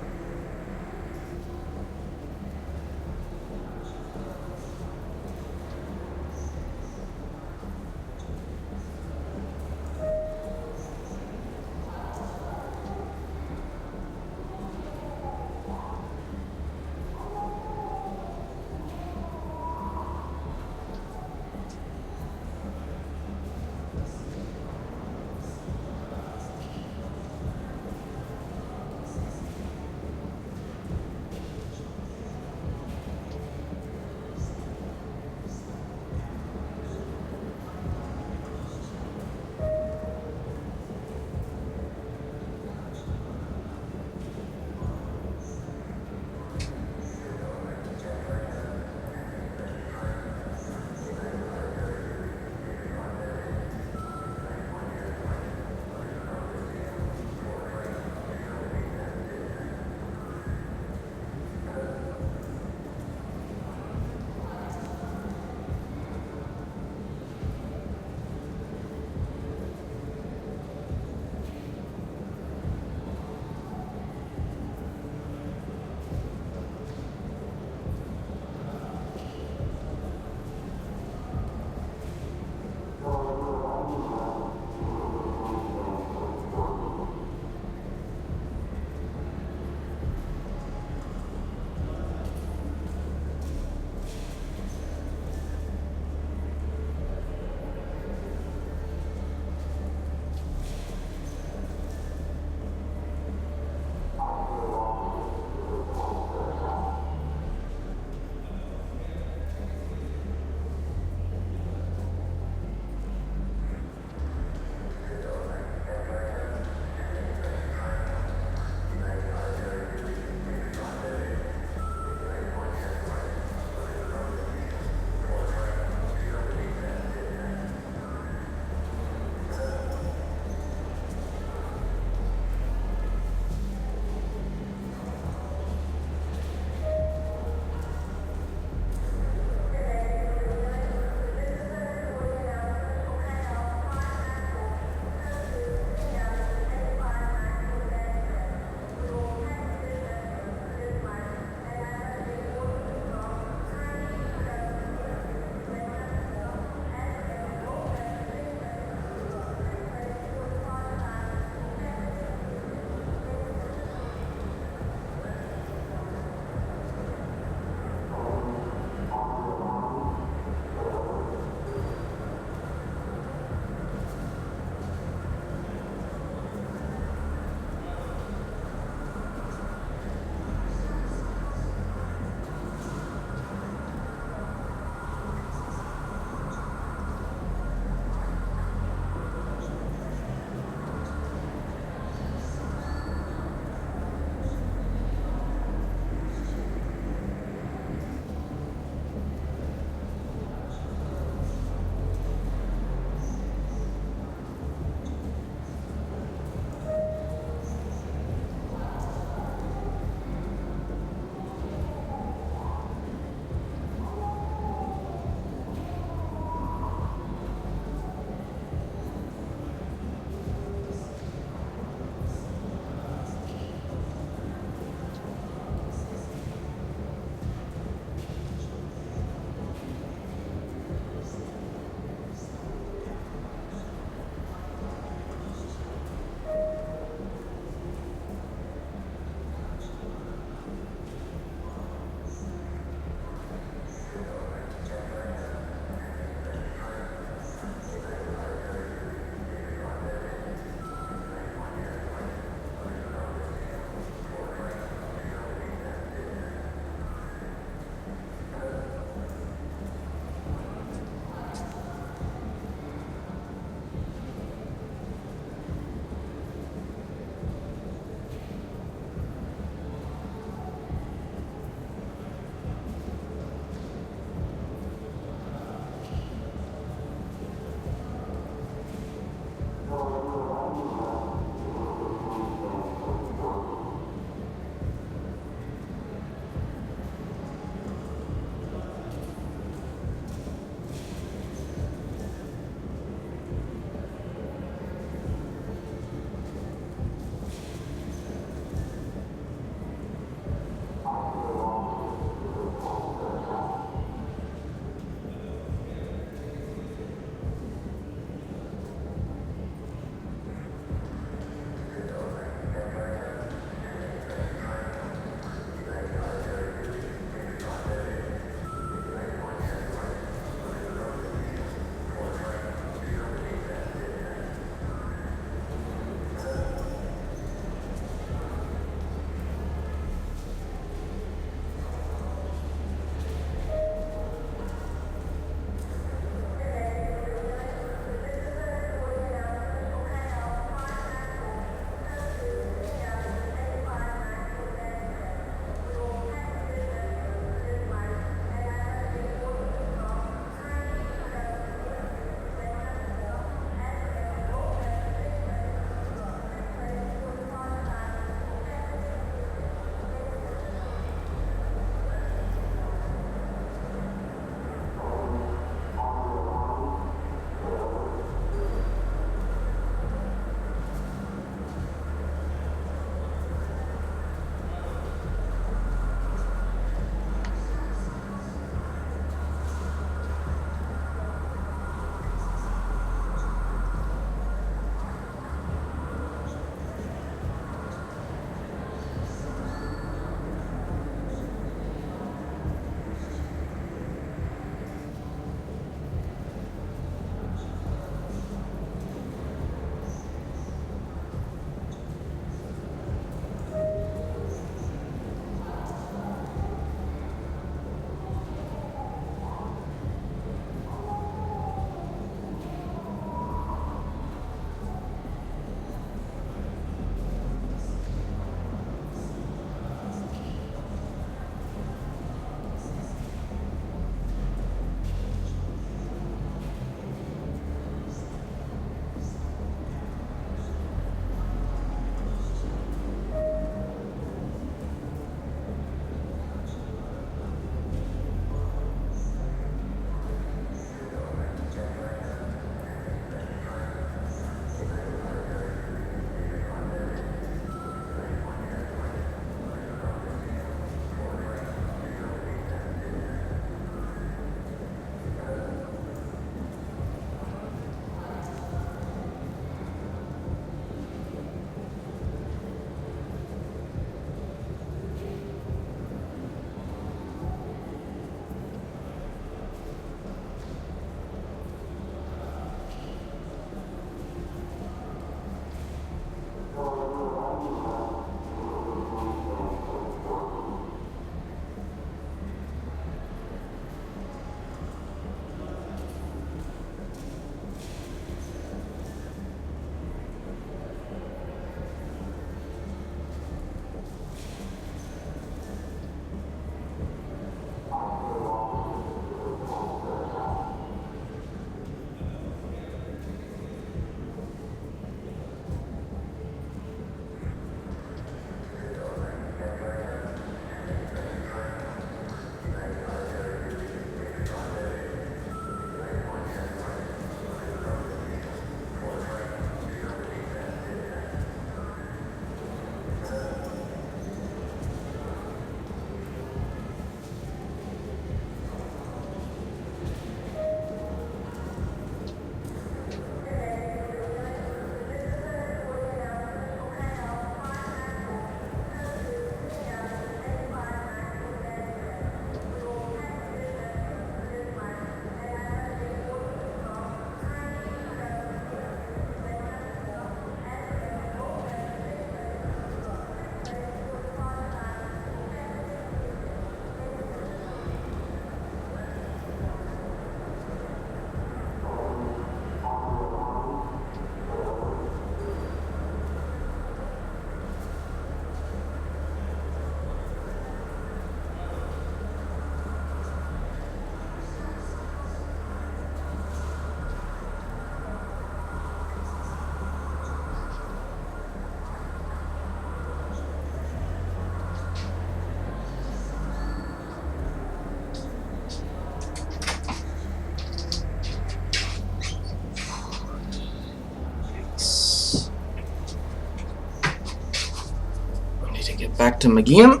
back to my game.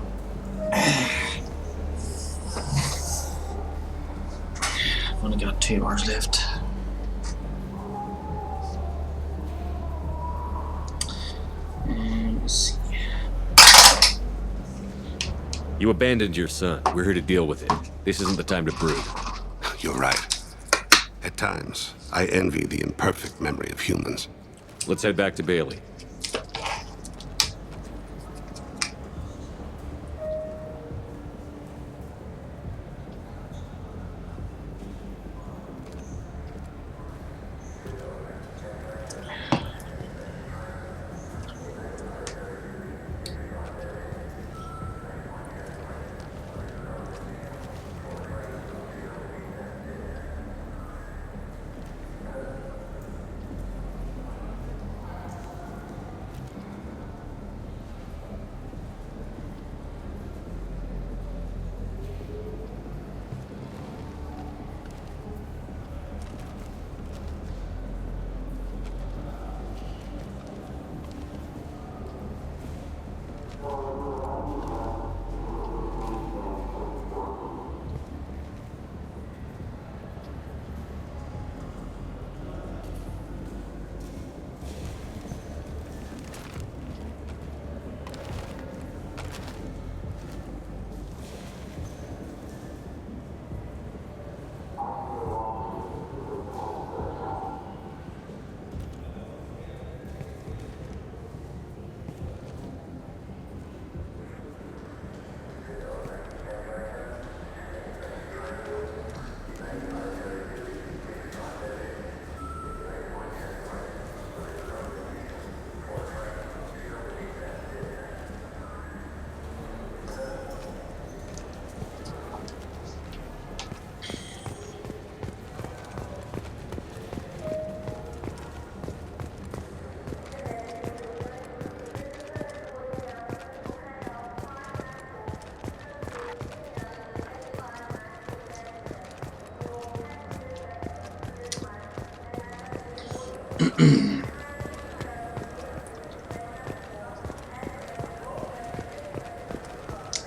I've only got 2 hours left. Let's see. You abandoned your son. We're here to deal with it. This isn't the time to brood. You're right. At times, I envy the imperfect memory of humans. Let's head back to Bailey.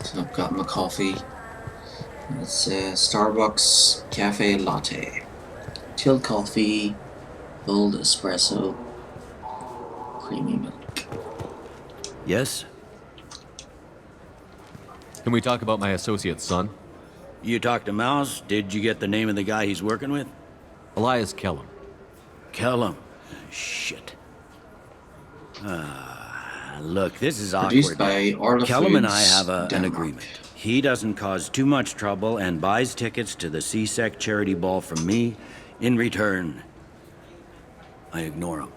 So I've got my coffee. It's a Starbucks Cafe Latte. Chilled coffee, cold espresso, creamy milk. Yes? Can we talk about my associate's son? You talked to Mouse? Did you get the name of the guy he's working with? Elias Kellum. Kellum. Shit. Look, this is Produced awkward. by Orla Kellum and I Foods, have an Denmark. agreement. He doesn't cause too much trouble and buys tickets to the CSEC charity ball from me. In return, I ignore him.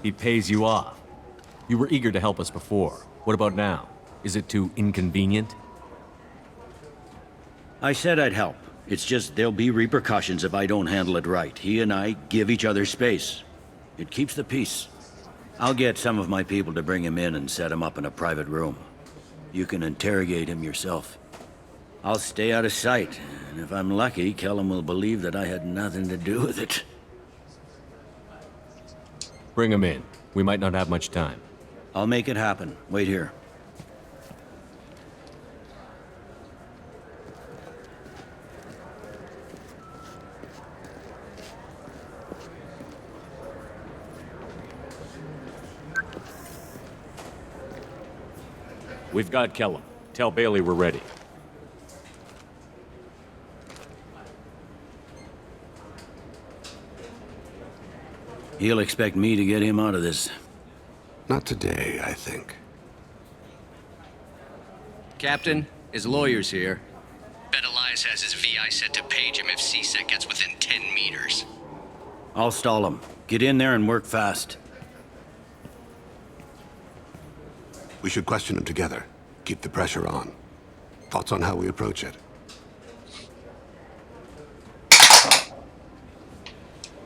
He pays you off. You were eager to help us before. What about now? Is it too inconvenient? I said I'd help. It's just there'll be repercussions if I don't handle it right. He and I give each other space. It keeps the peace. I'll get some of my people to bring him in and set him up in a private room. You can interrogate him yourself. I'll stay out of sight, and if I'm lucky, Kellum will believe that I had nothing to do with it. Bring him in. We might not have much time. I'll make it happen. Wait here. We've got Kellum. Tell Bailey we're ready. He'll expect me to get him out of this. Not today, I think. Captain, his lawyer's here. Bet Elias has his VI set to page him if CSEC gets within 10 meters. I'll stall him. Get in there and work fast. We should question him together. Keep the pressure on. Thoughts on how we approach it?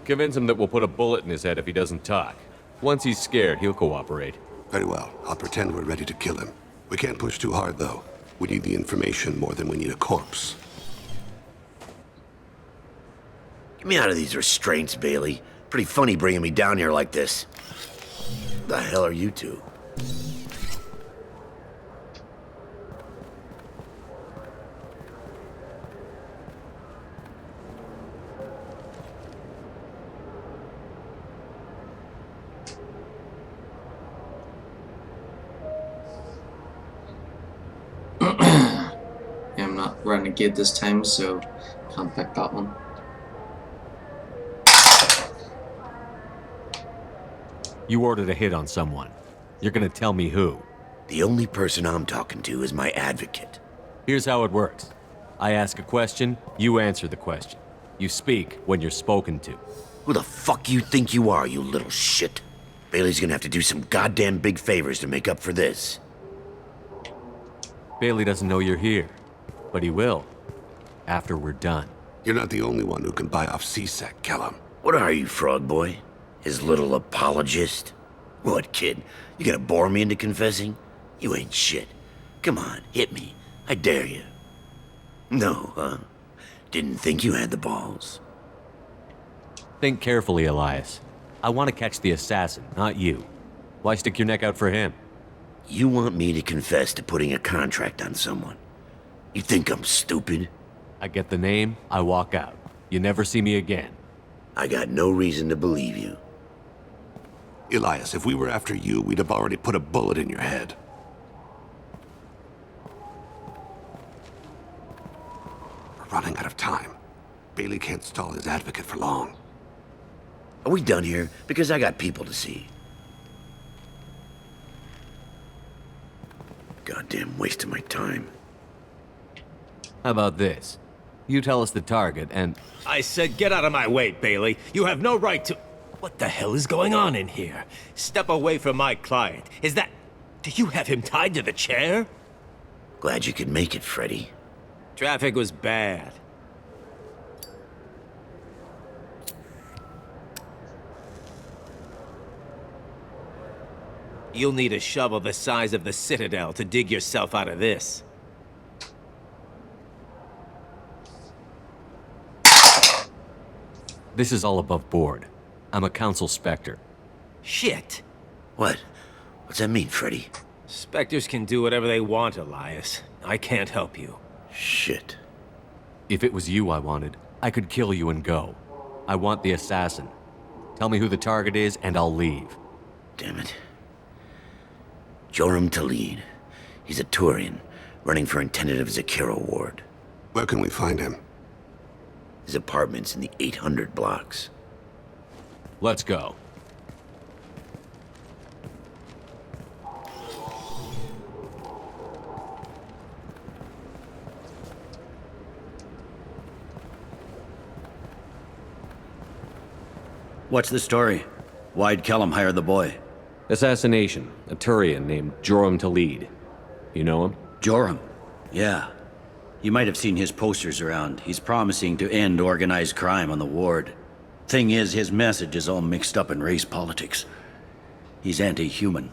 Convince him that we'll put a bullet in his head if he doesn't talk. Once he's scared, he'll cooperate. Very well. I'll pretend we're ready to kill him. We can't push too hard, though. We need the information more than we need a corpse. Get me out of these restraints, Bailey. Pretty funny bringing me down here like this. Who the hell are you two? I'm not renegade this time, so can't pick that one. You ordered a hit on someone. You're gonna tell me who. The only person I'm talking to is my advocate. Here's how it works. I ask a question, you answer the question. You speak when you're spoken to. Who the fuck you think you are, you little shit? Bailey's gonna have to do some goddamn big favors to make up for this. Bailey doesn't know you're here, but he will, after we're done. You're not the only one who can buy off CSEC, Kellum. What are you, frog boy? His little apologist? What, kid? You gonna bore me into confessing? You ain't shit. Come on, hit me. I dare you. No, huh? Didn't think you had the balls. Think carefully, Elias. I want to catch the assassin, not you. Why stick your neck out for him? You want me to confess to putting a contract on someone? You think I'm stupid? I get the name, I walk out. You never see me again. I got no reason to believe you. Elias, if we were after you, we'd have already put a bullet in your head. We're running out of time. Bailey can't stall his advocate for long. Are we done here? Because I got people to see. Goddamn waste of my time. How about this? You tell us the target and... I said get out of my way, Bailey. You have no right to... What the hell is going on in here? Step away from my client. Is that... Do you have him tied to the chair? Glad you could make it, Freddy. Traffic was bad. You'll need a shovel the size of the Citadel to dig yourself out of this. This is all above board. I'm a council specter. Shit. What? What's that mean, Freddy? Spectres can do whatever they want, Elias. I can't help you. Shit. If it was you I wanted, I could kill you and go. I want the assassin. Tell me who the target is and I'll leave. Damn it. Joram Talid. He's a Turian, running for intendant of Zakiro Ward. Where can we find him? His apartment's in the 800 blocks. Let's go. What's the story? Why'd Kellum hire the boy? Assassination. A Turian named Joram Talid. You know him? Joram? Yeah. You might have seen his posters around. He's promising to end organized crime on the ward. Thing is, his message is all mixed up in race politics. He's anti-human.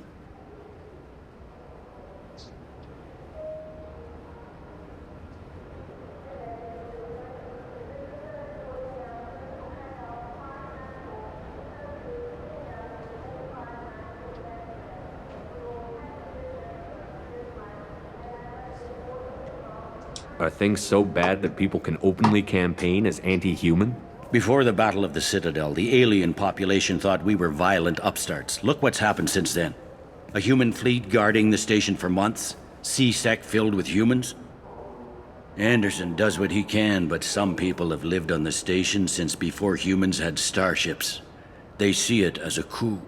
Are things so bad that people can openly campaign as anti-human? Before the Battle of the Citadel, the alien population thought we were violent upstarts. Look what's happened since then. A human fleet guarding the station for months. CSEC filled with humans. Anderson does what he can, but some people have lived on the station since before humans had starships. They see it as a coup.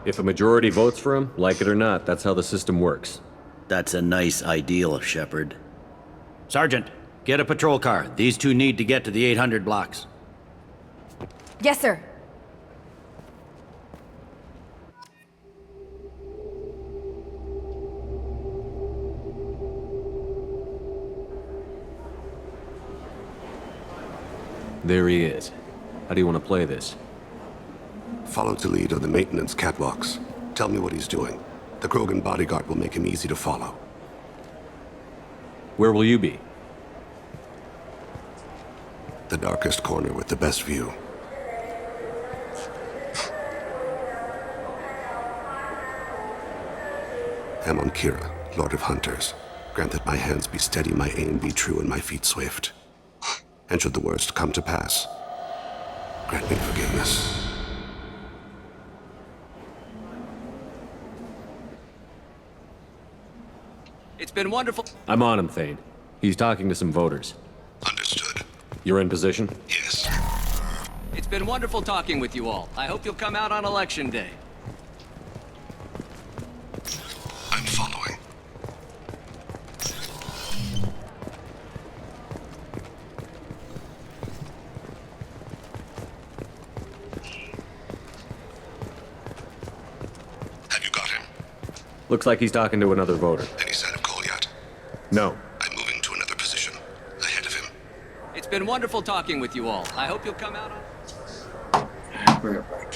If a majority votes for him, like it or not, that's how the system works. That's a nice ideal, Shepard. Sergeant, get a patrol car. These two need to get to the 800 blocks. Yes, sir. There he is. How do you want to play this? Follow to lead on the maintenance catwalks. Tell me what he's doing. The Krogan bodyguard will make him easy to follow. Where will you be? The darkest corner with the best view. Amon Kira, Lord of Hunters. Grant that my hands be steady, my aim be true, and my feet swift. And should the worst come to pass, grant me forgiveness. It's been wonderful. I'm on him, Thane. He's talking to some voters. Understood. You're in position? Yes. It's been wonderful talking with you all. I hope you'll come out on Election Day. I'm following. Have you got him? Looks like he's talking to another voter. Any sign of call yet? No. I'm moving to another position. Ahead of him. It's been wonderful talking with you all. I hope you'll come out on... We're back.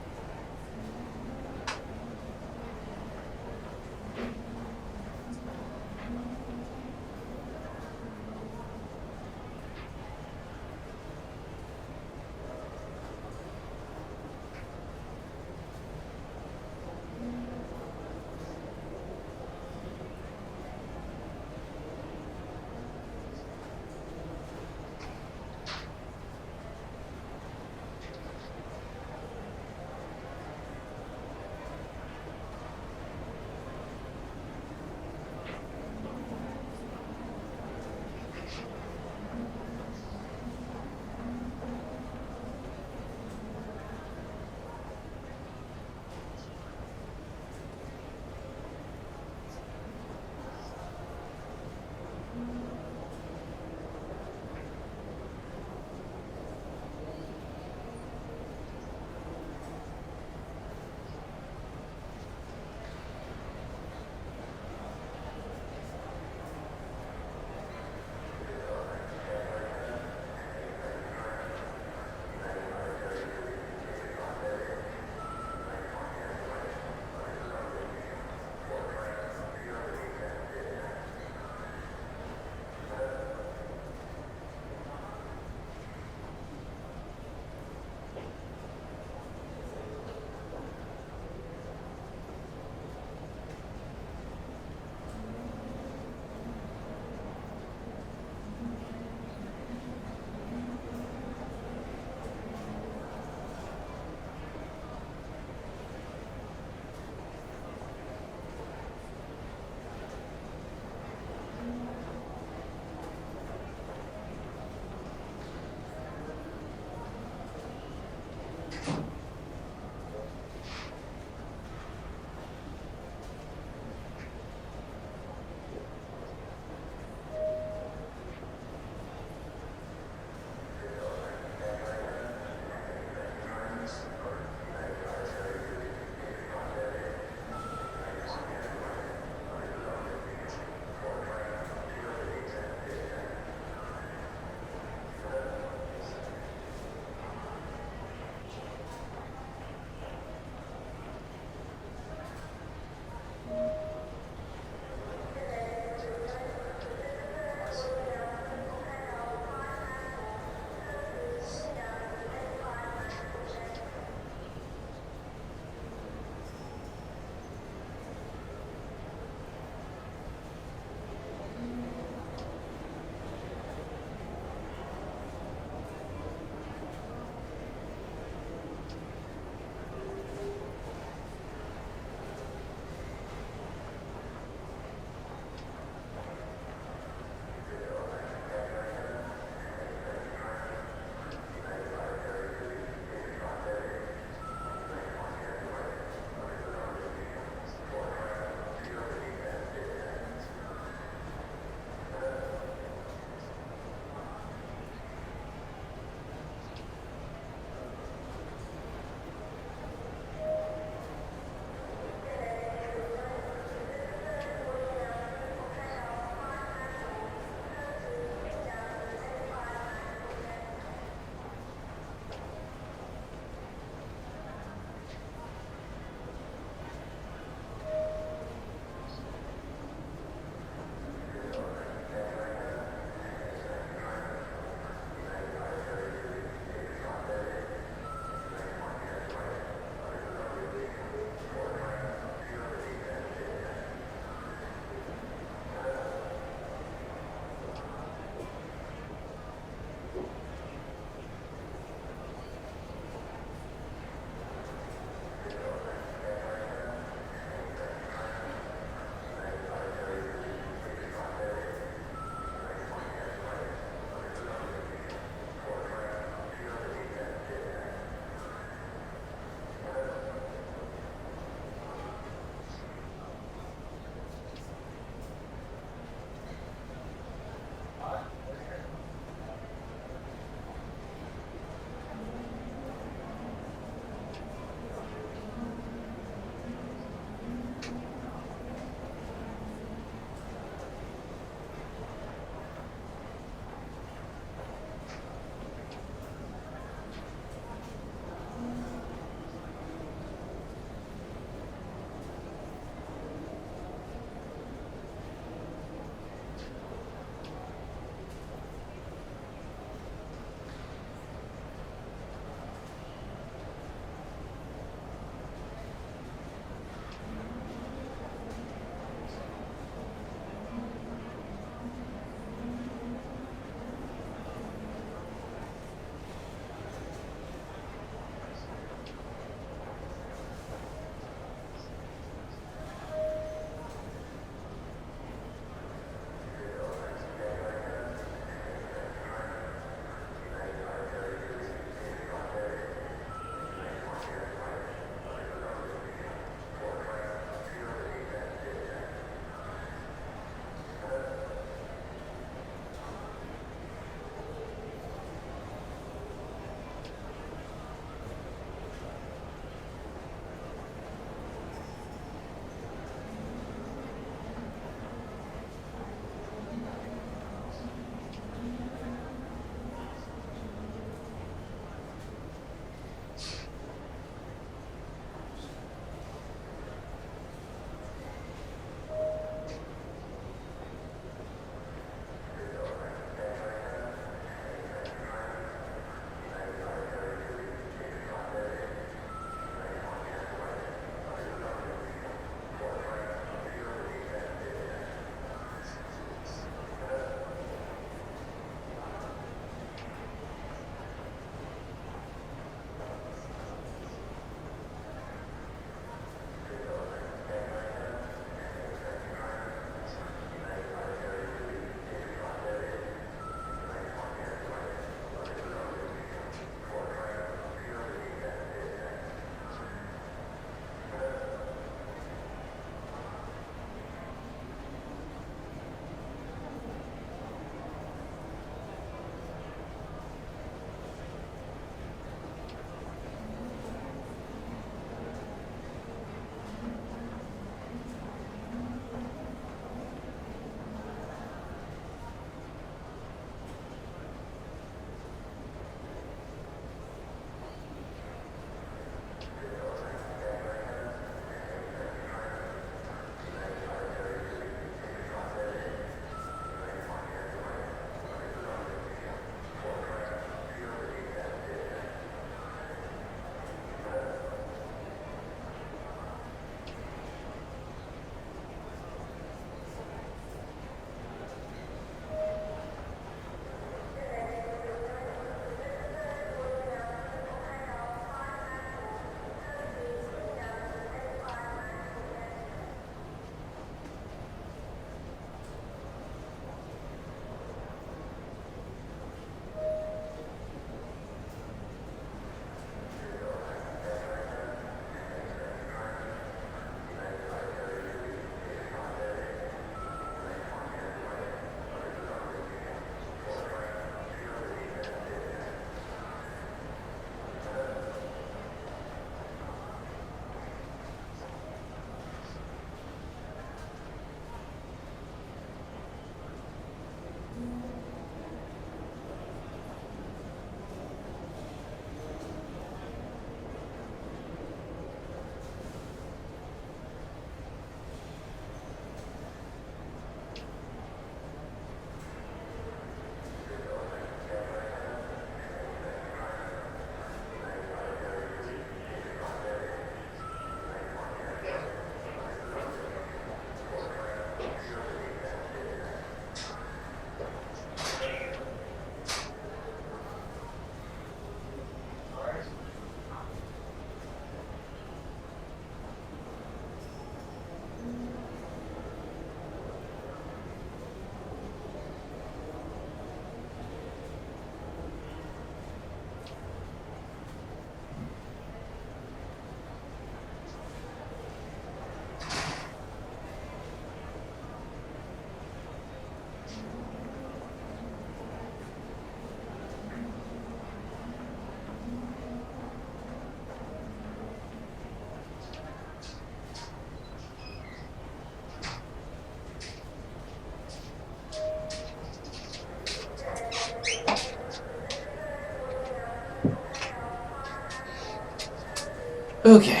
Okay,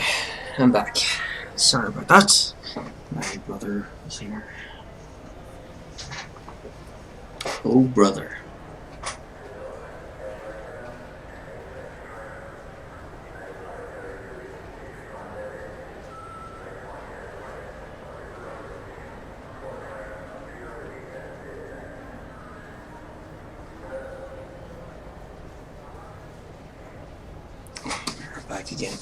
I'm back. Sorry about that. My brother is here. Oh, brother. We're back again.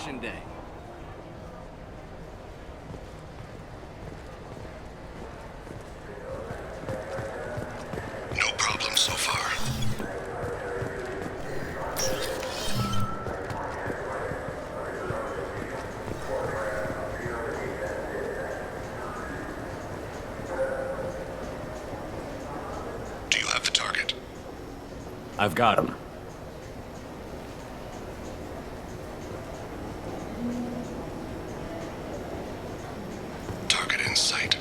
Election day. No problem so far. Do you have the target? I've got him. Target in sight.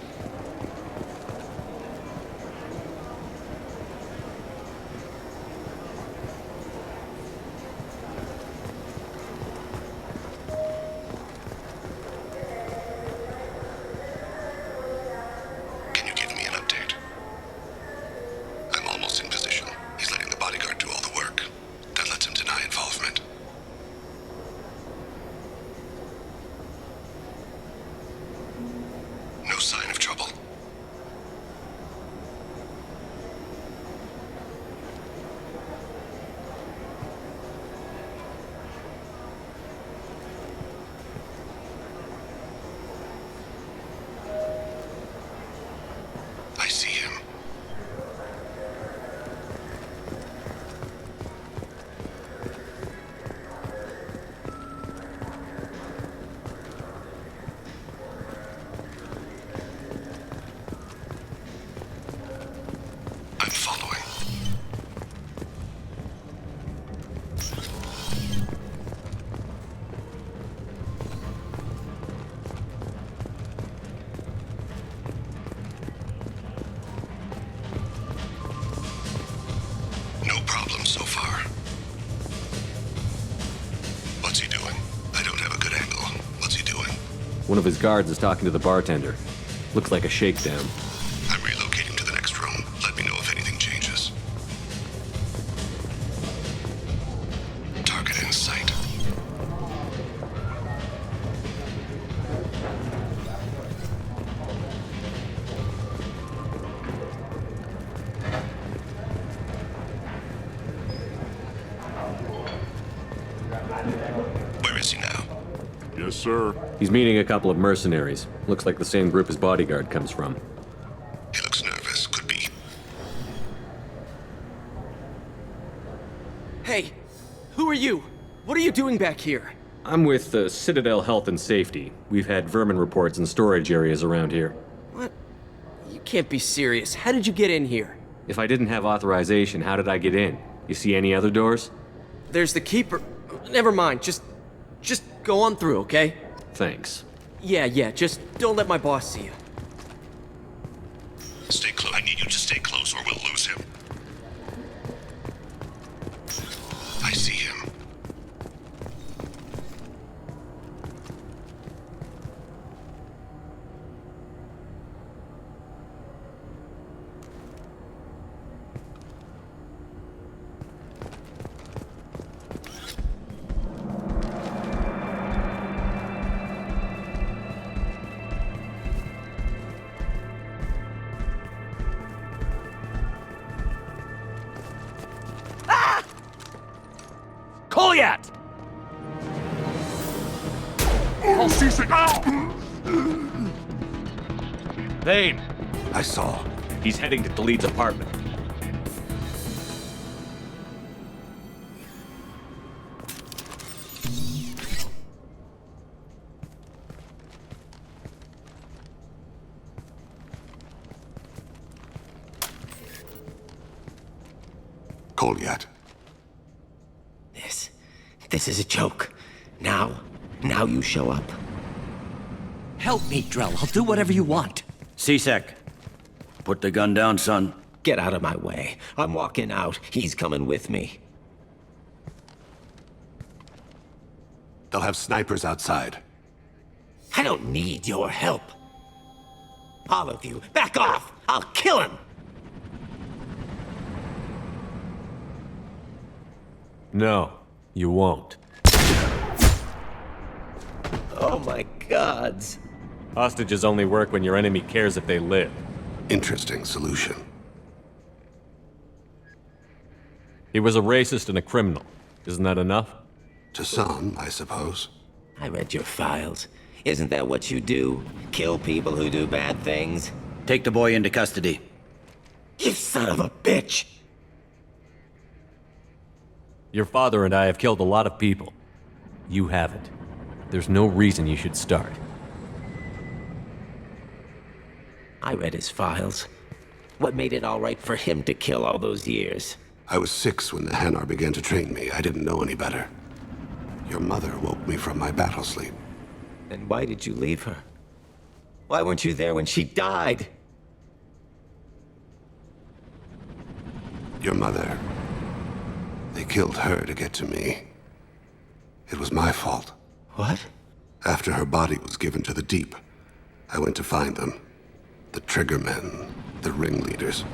Can you give me an update? I'm almost in position. He's letting the bodyguard do all the work. That lets him deny involvement. No sign of trouble. I see him. I'm following. No problem so far. What's he doing? I don't have a good angle. What's he doing? One of his guards is talking to the bartender. Looks like a shakedown. I'm relocating to the next room. Let me know if anything changes. Target in sight. Where is he now? Yes, sir. He's meeting a couple of mercenaries. Looks like the same group his bodyguard comes from. He looks nervous. Could be. Hey, who are you? What are you doing back here? I'm with the Citadel Health and Safety. We've had vermin reports in storage areas around here. What? You can't be serious. How did you get in here? If I didn't have authorization, how did I get in? You see any other doors? There's the keeper. Never mind. Just go on through, okay? Thanks. Yeah, just don't let my boss see you. Stay close. I need you to stay close or we'll lose him. I see him. Kolyat! Oh, Cece! Vane! I saw. He's heading to Khalid's apartment. Kolyat. This is a joke. Now you show up. Help me, Drell. I'll do whatever you want. C-Sec, put the gun down, son. Get out of my way. I'm walking out. He's coming with me. They'll have snipers outside. I don't need your help. All of you, back off! I'll kill him! No, you won't. Oh my gods. Hostages only work when your enemy cares if they live. Interesting solution. He was a racist and a criminal. Isn't that enough? To some, I suppose. I read your files. Isn't that what you do? Kill people who do bad things? Take the boy into custody. You son of a bitch! Your father and I have killed a lot of people. You haven't. There's no reason you should start. I read his files. What made it all right for him to kill all those years? I was 6 when the Hanar began to train me. I didn't know any better. Your mother woke me from my battle sleep. Then why did you leave her? Why weren't you there when she died? Your mother. They killed her to get to me. It was my fault. What? After her body was given to the Deep, I went to find them. The Triggermen, the ringleaders.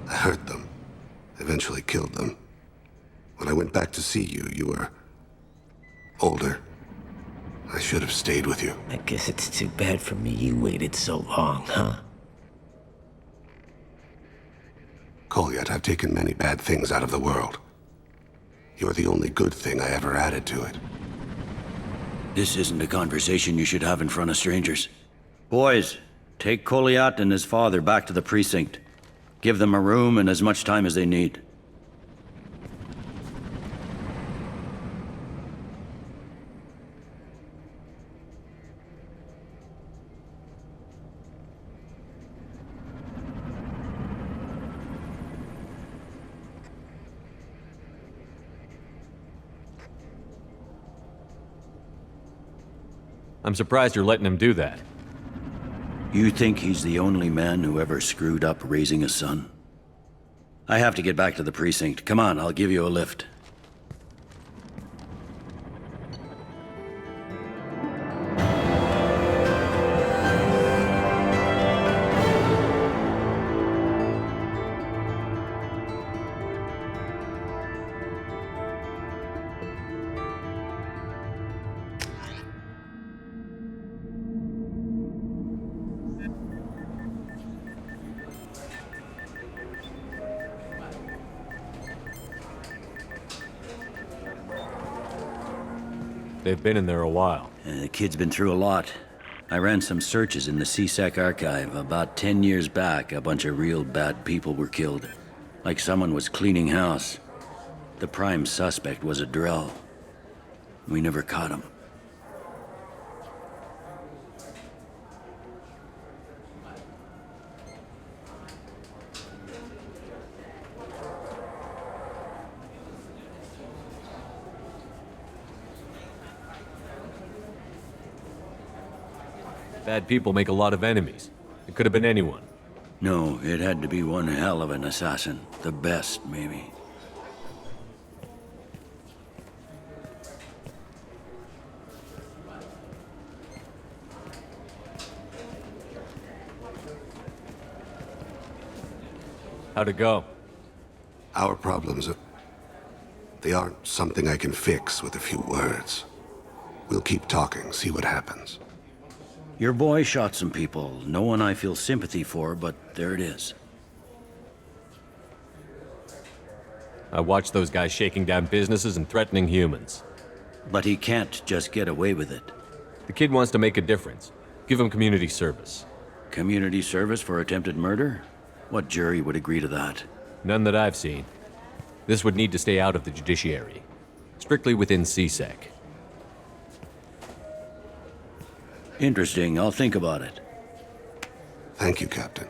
I hurt them, eventually killed them. When I went back to see you, you were older. I should have stayed with you. I guess it's too bad for me you waited so long, huh? Kolyat, I've taken many bad things out of the world. You're the only good thing I ever added to it. This isn't a conversation you should have in front of strangers. Boys, take Kolyat and his father back to the precinct. Give them a room and as much time as they need. I'm surprised you're letting him do that. You think he's the only man who ever screwed up raising a son? I have to get back to the precinct. Come on, I'll give you a lift. They've been in there a while. The kid's been through a lot. I ran some searches in the CSEC archive. About 10 years back, a bunch of real bad people were killed. Like someone was cleaning house. The prime suspect was a Drell. We never caught him. Bad people make a lot of enemies. It could have been anyone. No, it had to be one hell of an assassin. The best, maybe. How'd it go? Our problems they aren't something I can fix with a few words. We'll keep talking, see what happens. Your boy shot some people. No one I feel sympathy for, but there it is. I watched those guys shaking down businesses and threatening humans. But he can't just get away with it. The kid wants to make a difference. Give him community service. Community service for attempted murder? What jury would agree to that? None that I've seen. This would need to stay out of the judiciary. Strictly within CSEC. Interesting. I'll think about it. Thank you, Captain.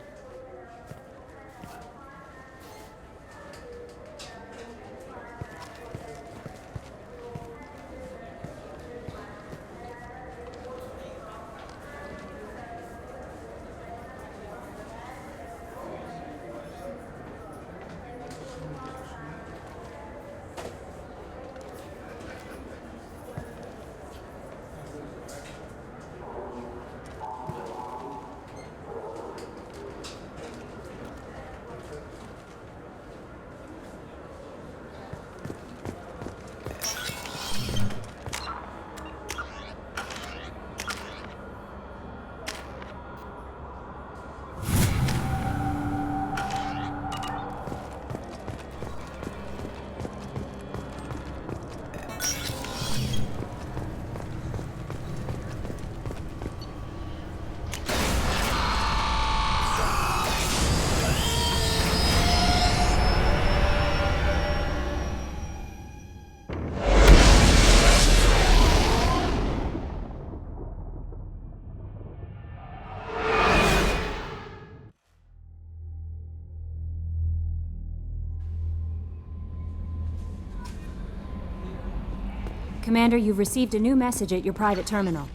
Commander, you've received a new message at your private terminal.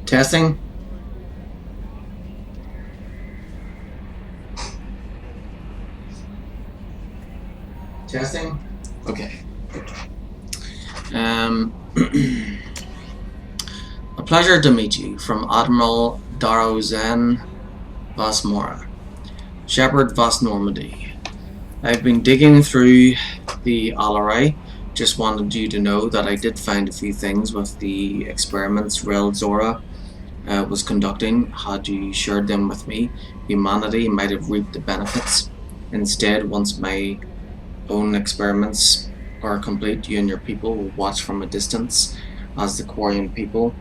Testing. Testing. Okay. Good. A pleasure to meet you, from Admiral Darozen Vasmora, Shepard Vas Normandy. I've been digging through the Alarai. Just wanted you to know that I did find a few things with the experiments Rel Zora was conducting. Had you shared them with me, humanity might have reaped the benefits. Instead, once my own experiments are complete, you and your people will watch from a distance as the Quarian people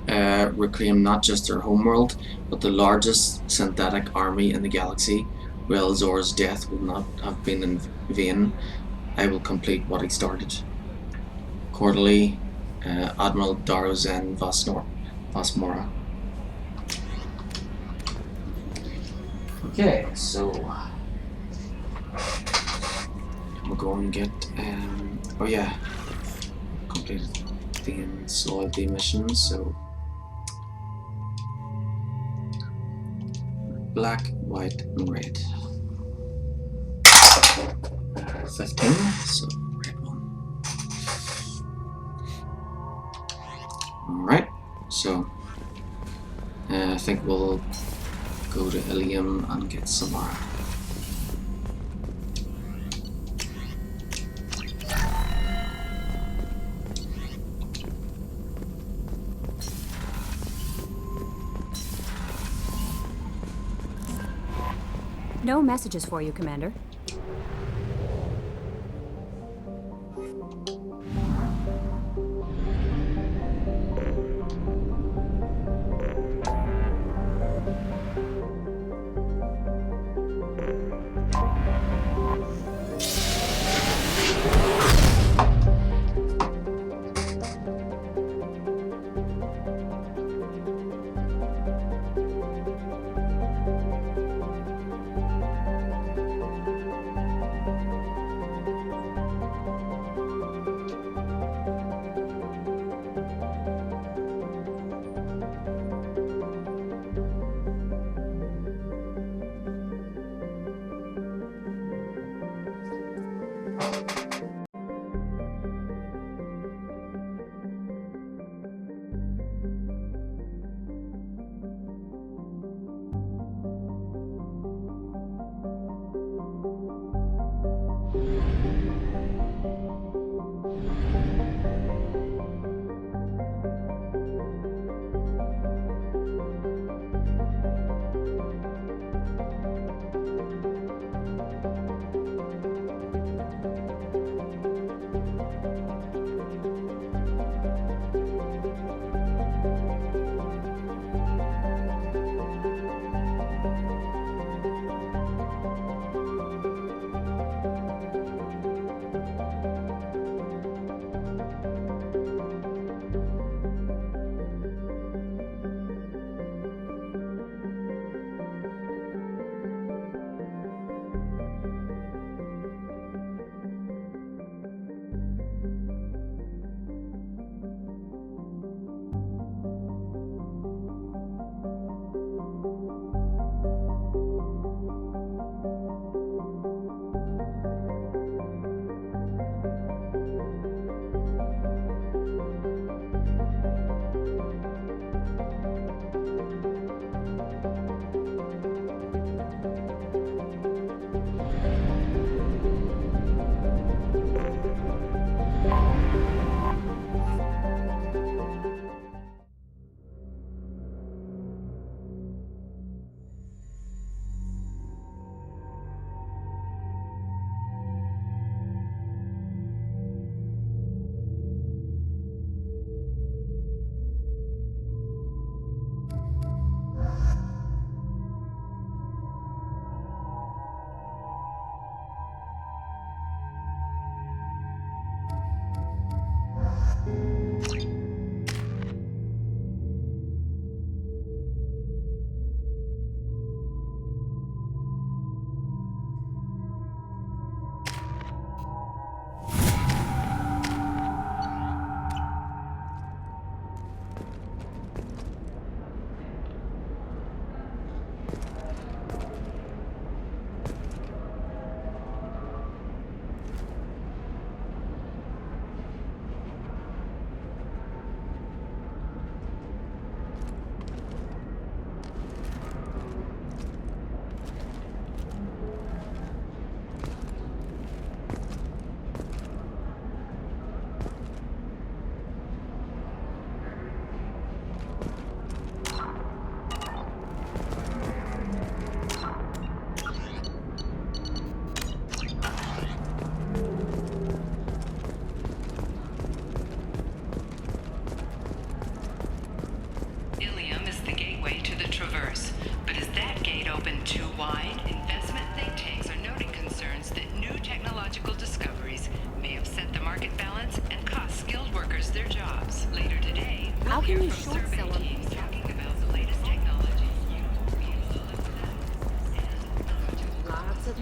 reclaim not just their homeworld, but the largest synthetic army in the galaxy. Rel Zora's death will not have been in vain. I will complete what he started. Cordially, Admiral Darozen Vasmora. Okay, so we'll go and get oh yeah, completed the loyalty mission. So black, white, and red. 15, so red one. Alright, so I think we'll go to Ilium and get Samara. No messages for you, Commander.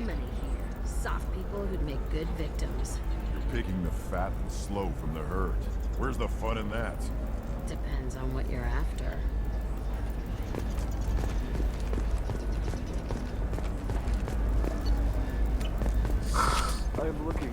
many here. Soft people who'd make good victims. You're picking the fat and slow from the herd. Where's the fun in that? Depends on what you're after. I am looking